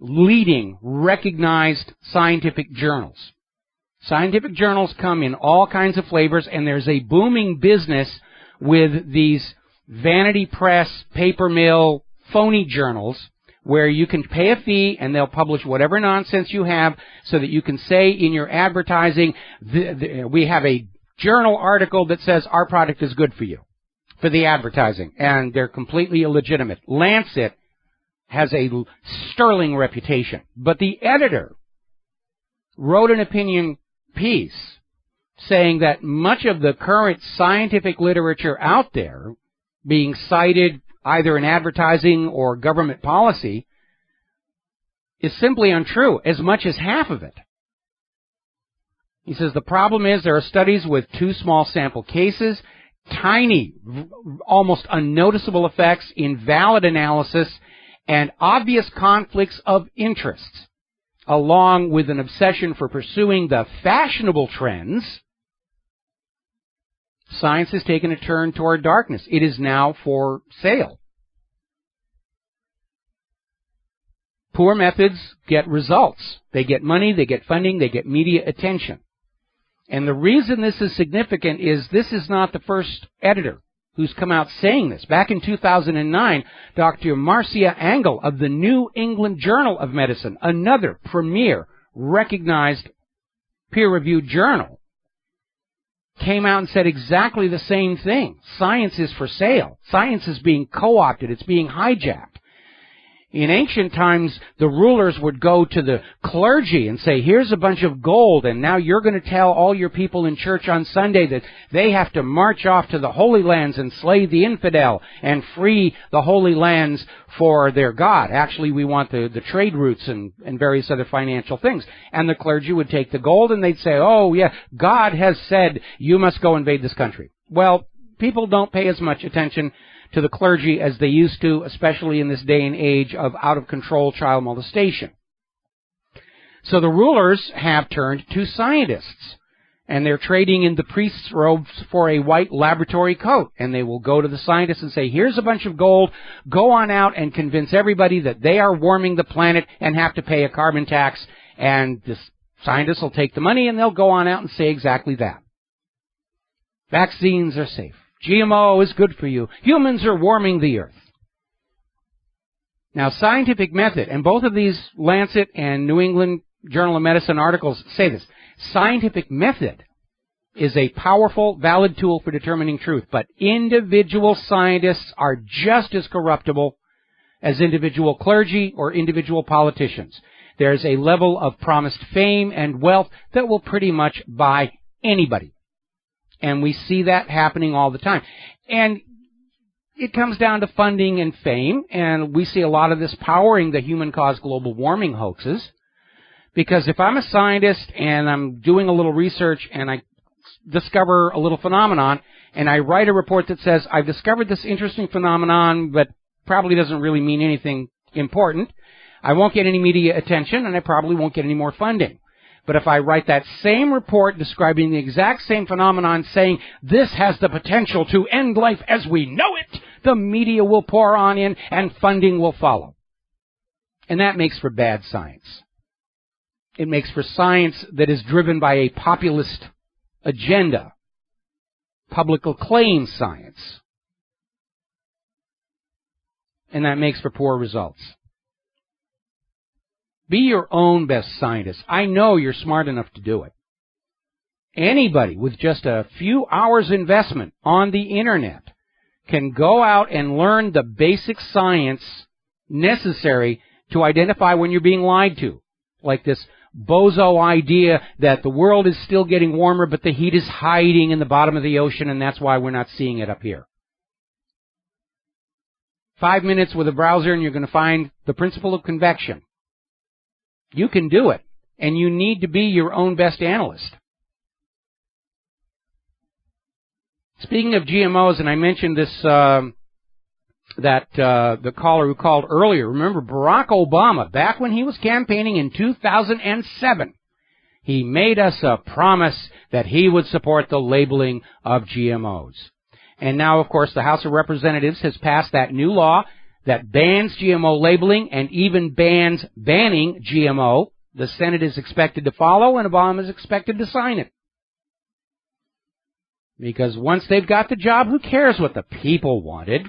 leading recognized scientific journals. Scientific journals come in all kinds of flavors, and there's a booming business with these vanity press, paper mill, phony journals where you can pay a fee and they'll publish whatever nonsense you have so that you can say in your advertising, we have a journal article that says our product is good for you, for the advertising, and they're completely illegitimate. Lancet has a sterling reputation, but the editor wrote an opinion piece saying that much of the current scientific literature out there being cited either in advertising or government policy is simply untrue, as much as half of it. He says the problem is there are studies with too small sample cases, tiny, almost unnoticeable effects, invalid analysis, and obvious conflicts of interests, along with an obsession for pursuing the fashionable trends. Science has taken a turn toward darkness. It is now for sale. Poor methods get results. They get money, they get funding, they get media attention. And the reason this is significant is this is not the first editor who's come out saying this. Back in 2009, Dr. Marcia Angell of the New England Journal of Medicine, another premier, recognized peer-reviewed journal, came out and said exactly the same thing. Science is for sale. Science is being co-opted. It's being hijacked. In ancient times, the rulers would go to the clergy and say, here's a bunch of gold, and now you're going to tell all your people in church on Sunday that they have to march off to the Holy Lands and slay the infidel and free the Holy Lands for their God. Actually, we want the trade routes and various other financial things. And the clergy would take the gold and they'd say, oh, yeah, God has said you must go invade this country. Well, people don't pay as much attention to the clergy as they used to, especially in this day and age of out-of-control child molestation. So the rulers have turned to scientists, and they're trading in the priest's robes for a white laboratory coat, and they will go to the scientists and say, here's a bunch of gold, go on out and convince everybody that they are warming the planet and have to pay a carbon tax, and this Scientists will take the money and they'll go on out and say exactly that. Vaccines are safe. GMO is good for you. Humans are warming the earth. Now, scientific method, and both of these Lancet and New England Journal of Medicine articles say this. Scientific method is a powerful, valid tool for determining truth, but individual scientists are just as corruptible as individual clergy or individual politicians. There's a level of promised fame and wealth that will pretty much buy anybody. And we see that happening all the time. And it comes down to funding and fame, and we see a lot of this powering the human-caused global warming hoaxes. Because if I'm a scientist and I'm doing a little research and I discover a little phenomenon, and I write a report that says, I've discovered this interesting phenomenon, but probably doesn't really mean anything important, I won't get any media attention, and I probably won't get any more funding. But if I write that same report describing the exact same phenomenon, saying this has the potential to end life as we know it, the media will pour on in and funding will follow. And that makes for bad science. It makes for science that is driven by a populist agenda, public acclaim science. And that makes for poor results. Be your own best scientist. I know you're smart enough to do it. Anybody with just a few hours investment on the internet can go out and learn the basic science necessary to identify when you're being lied to. Like this bozo idea that the world is still getting warmer, but the heat is hiding in the bottom of the ocean, and that's why we're not seeing it up here. 5 minutes with a browser, and you're going to find the principle of convection. You can do it, and you need to be your own best analyst. Speaking of GMOs, and I mentioned this, the caller who called earlier, remember Barack Obama, back when he was campaigning in 2007, he made us a promise that he would support the labeling of GMOs. And now, of course, the House of Representatives has passed that new law that bans GMO labeling and even bans banning GMO. The Senate is expected to follow, and Obama is expected to sign it. Because once they've got the job, who cares what the people wanted?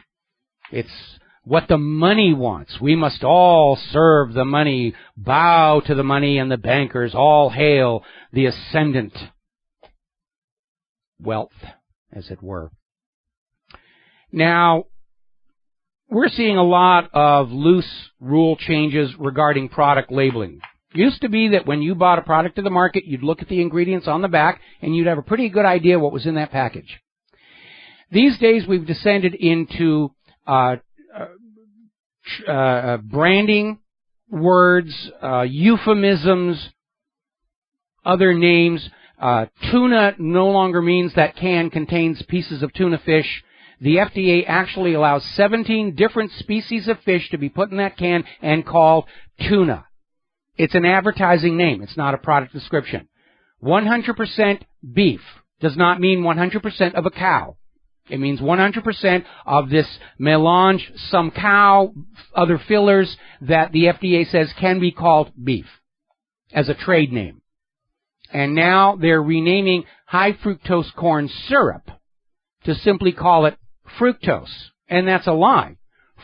It's what the money wants. We must all serve the money, bow to the money and the bankers, all hail the ascendant wealth, as it were. Now, we're seeing a lot of loose rule changes regarding product labeling. It used to be that when you bought a product to the market, you'd look at the ingredients on the back, and you'd have a pretty good idea what was in that package. These days, we've descended into branding words, euphemisms, other names. Tuna no longer means that can contains pieces of tuna fish. The FDA actually allows 17 different species of fish to be put in that can and called tuna. It's an advertising name. It's not a product description. 100% beef does not mean 100% of a cow. It means 100% of this melange, some cow, other fillers that the FDA says can be called beef as a trade name. And now they're renaming high fructose corn syrup to simply call it fructose. And that's a lie.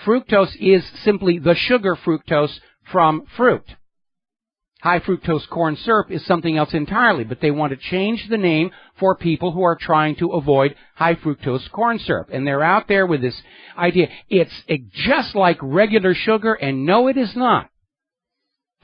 Fructose is simply the sugar fructose from fruit. High fructose corn syrup is something else entirely, but they want to change the name for people who are trying to avoid high fructose corn syrup. And they're out there with this idea. It's just like regular sugar, and no, it is not.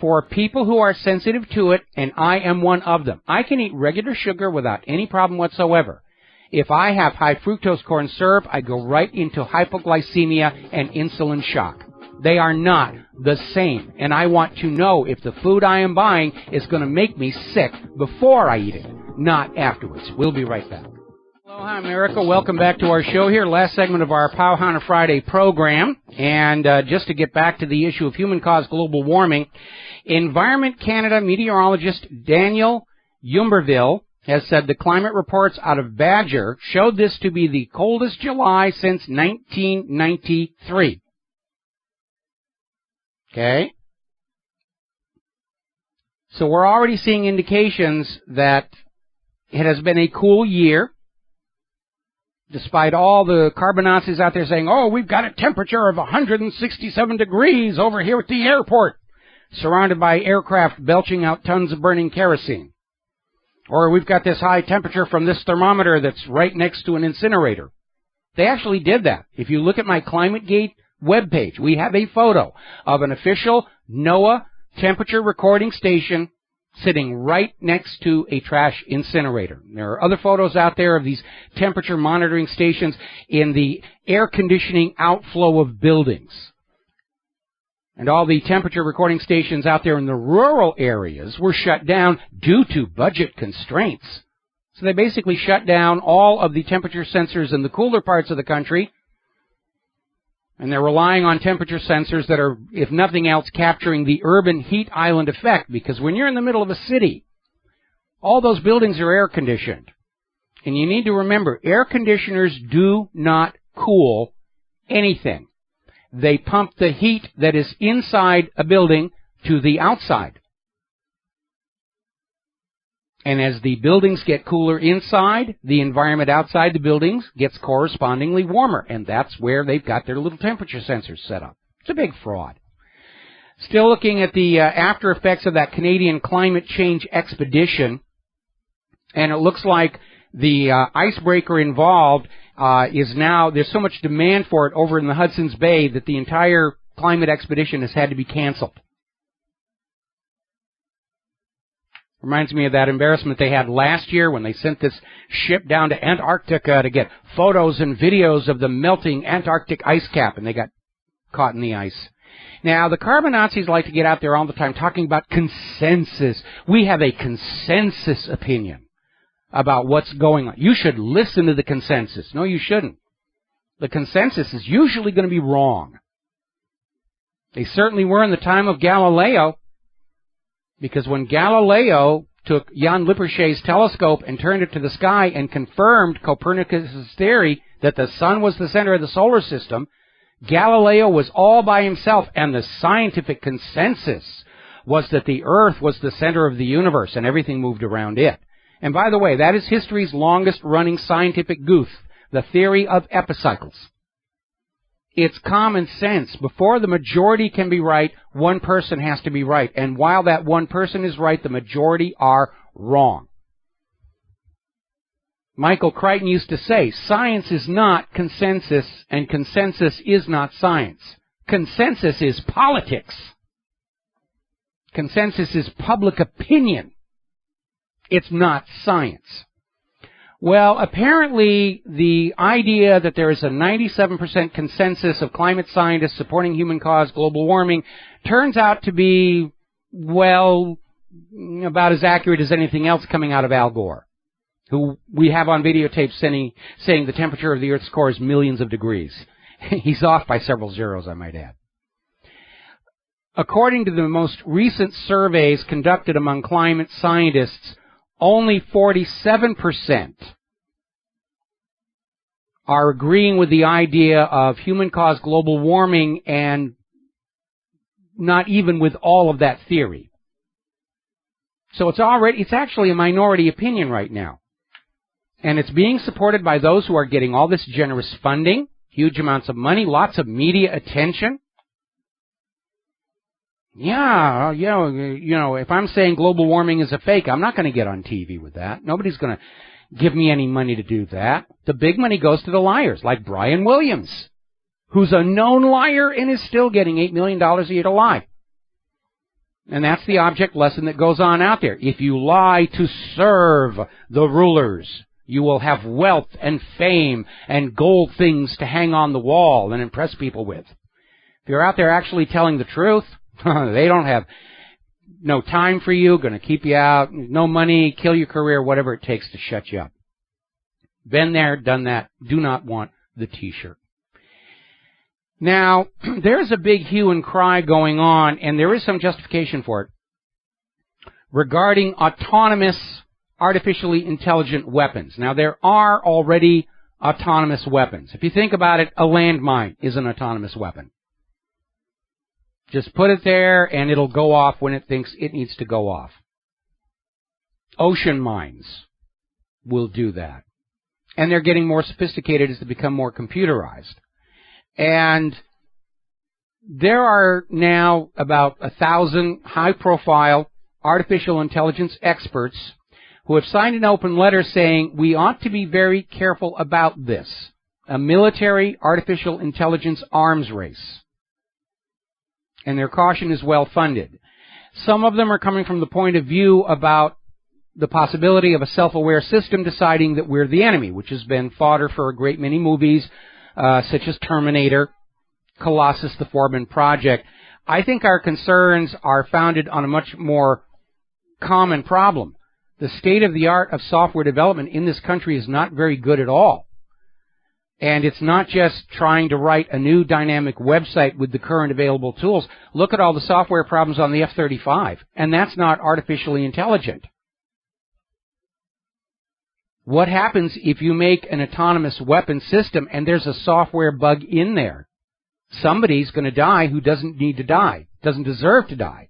For people who are sensitive to it, and I am one of them, I can eat regular sugar without any problem whatsoever. If I have high fructose corn syrup, I go right into hypoglycemia and insulin shock. They are not the same. And I want to know if the food I am buying is going to make me sick before I eat it, not afterwards. We'll be right back. Aloha, America. Welcome back to our show here. Last segment of our Kaahumanu Friday program. And just to get back to the issue of human-caused global warming, Environment Canada meteorologist Daniel Yumberville has said the climate reports out of Badger showed this to be the coldest July since 1993. Okay? So we're already seeing indications that it has been a cool year, despite all the carbonazis out there saying, oh, we've got a temperature of 167 degrees over here at the airport, surrounded by aircraft belching out tons of burning kerosene. Or we've got this high temperature from this thermometer that's right next to an incinerator. They actually did that. If you look at my ClimateGate webpage, we have a photo of an official NOAA temperature recording station sitting right next to a trash incinerator. There are other photos out there of these temperature monitoring stations in the air conditioning outflow of buildings. And all the temperature recording stations out there in the rural areas were shut down due to budget constraints. So they basically shut down all of the temperature sensors in the cooler parts of the country, and they're relying on temperature sensors that are, if nothing else, capturing the urban heat island effect, because when you're in the middle of a city, all those buildings are air-conditioned. And you need to remember, air conditioners do not cool anything. They pump the heat that is inside a building to the outside. And as the buildings get cooler inside, the environment outside the buildings gets correspondingly warmer. And that's where they've got their little temperature sensors set up. It's a big fraud. Still looking at the after effects of that Canadian climate change expedition. And it looks like the icebreaker involved is now, there's so much demand for it over in the Hudson's Bay that the entire climate expedition has had to be canceled. Reminds me of that embarrassment they had last year when they sent this ship down to Antarctica to get photos and videos of the melting Antarctic ice cap, and they got caught in the ice. Now, the carbonazis like to get out there all the time talking about consensus. We have a consensus opinion about what's going on. You should listen to the consensus. No, you shouldn't. The consensus is usually going to be wrong. They certainly were in the time of Galileo, because when Galileo took Jan Lippershey's telescope and turned it to the sky and confirmed Copernicus' theory that the sun was the center of the solar system, Galileo was all by himself, and the scientific consensus was that the Earth was the center of the universe and everything moved around it. And by the way, that is history's longest-running scientific goof, the theory of epicycles. It's common sense. Before the majority can be right, one person has to be right. And while that one person is right, the majority are wrong. Michael Crichton used to say, science is not consensus, and consensus is not science. Consensus is politics. Consensus is public opinion. It's not science. Well, apparently the idea that there is a 97% consensus of climate scientists supporting human-caused global warming turns out to be, well, about as accurate as anything else coming out of Al Gore, who we have on videotape saying the temperature of the Earth's core is millions of degrees. He's off by several zeros, I might add. According to the most recent surveys conducted among climate scientists, only 47% are agreeing with the idea of human-caused global warming, and not even with all of that theory. So it's actually a minority opinion right now. And it's being supported by those who are getting all this generous funding, huge amounts of money, lots of media attention. Yeah, if I'm saying global warming is a fake, I'm not going to get on TV with that. Nobody's going to give me any money to do that. The big money goes to the liars, like Brian Williams, who's a known liar and is still getting $8 million a year to lie. And that's the object lesson that goes on out there. If you lie to serve the rulers, you will have wealth and fame and gold things to hang on the wall and impress people with. If you're out there actually telling the truth, they don't have no time for you, going to keep you out, no money, kill your career, whatever it takes to shut you up. Been there, done that, do not want the T-shirt. Now, there's a big hue and cry going on, and there is some justification for it, regarding autonomous, artificially intelligent weapons. Now, there are already autonomous weapons. If you think about it, a landmine is an autonomous weapon. Just put it there, and it'll go off when it thinks it needs to go off. ocean mines will do that. And they're getting more sophisticated as they become more computerized. And there are now about 1,000 high-profile artificial intelligence experts who have signed an open letter saying we ought to be very careful about this, a military artificial intelligence arms race. And their caution is well-funded. Some of them are coming from the point of view about the possibility of a self-aware system deciding that we're the enemy, which has been fodder for a great many movies, such as Terminator, Colossus, the Foreman Project. I think our concerns are founded on a much more common problem. The state-of-the-art of software development in this country is not very good at all. And it's not just trying to write a new dynamic website with the current available tools. Look at all the software problems on the F-35, and that's not artificially intelligent. What happens if you make an autonomous weapon system and there's a software bug in there? Somebody's going to die who doesn't need to die, doesn't deserve to die.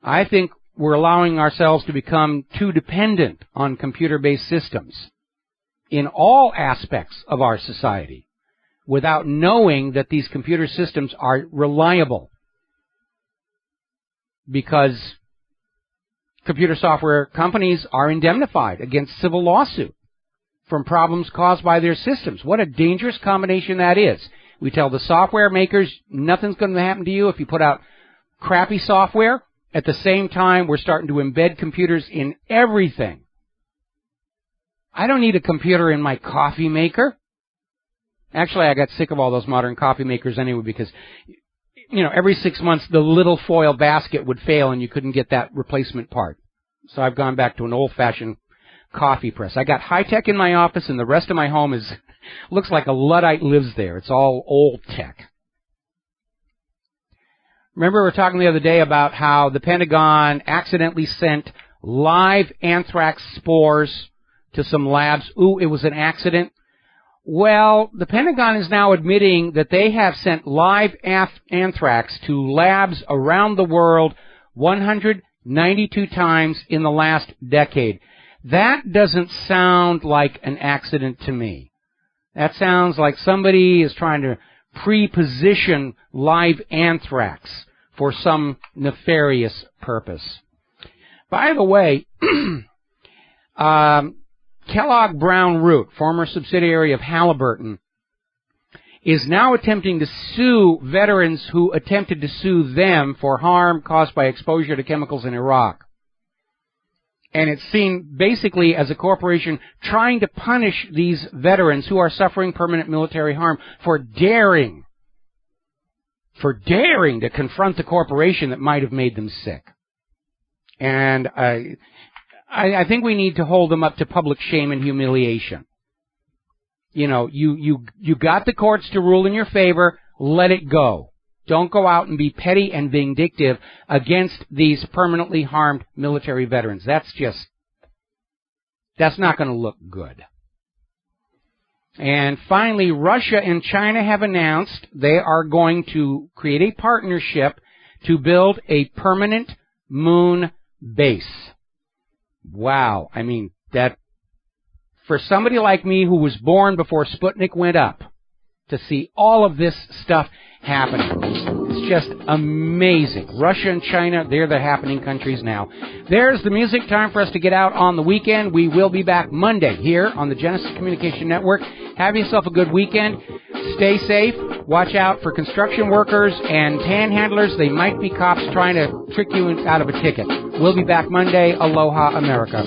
I think we're allowing ourselves to become too dependent on computer-based systems in all aspects of our society without knowing that these computer systems are reliable, because computer software companies are indemnified against civil lawsuit from problems caused by their systems. What a dangerous combination that is. We tell the software makers nothing's going to happen to you if you put out crappy software. At the same time, we're starting to embed computers in everything. I don't need a computer in my coffee maker. Actually, I got sick of all those modern coffee makers anyway, because, you know, every 6 months the little foil basket would fail and you couldn't get that replacement part. So I've gone back to an old-fashioned coffee press. I got high-tech in my office, and the rest of my home looks like a Luddite lives there. It's all old tech. Remember, we were talking the other day about how the Pentagon accidentally sent live anthrax spores to some labs. Ooh, it was an accident. Well, the Pentagon is now admitting that they have sent live anthrax to labs around the world 192 times in the last decade. That doesn't sound like an accident to me. That sounds like somebody is trying to pre-position live anthrax for some nefarious purpose. By the way, Kellogg Brown Root, former subsidiary of Halliburton, is now attempting to sue veterans who attempted to sue them for harm caused by exposure to chemicals in Iraq. And it's seen basically as a corporation trying to punish these veterans who are suffering permanent military harm for daring to confront the corporation that might have made them sick. And I think we need to hold them up to public shame and humiliation. You know, you got the courts to rule in your favor, let it go. Don't go out and be petty and vindictive against these permanently harmed military veterans. That's not going to look good. And finally, Russia and China have announced they are going to create a partnership to build a permanent moon base. Wow. I mean, that, for somebody like me who was born before Sputnik went up, to see all of this stuff happening, it's just amazing. Russia and China, they're the happening countries now. There's the music. Time for us to get out on the weekend. We will be back Monday here on the Genesis Communication Network. Have yourself a good weekend. Stay safe. Watch out for construction workers and panhandlers. They might be cops trying to trick you out of a ticket. We'll be back Monday. Aloha, America.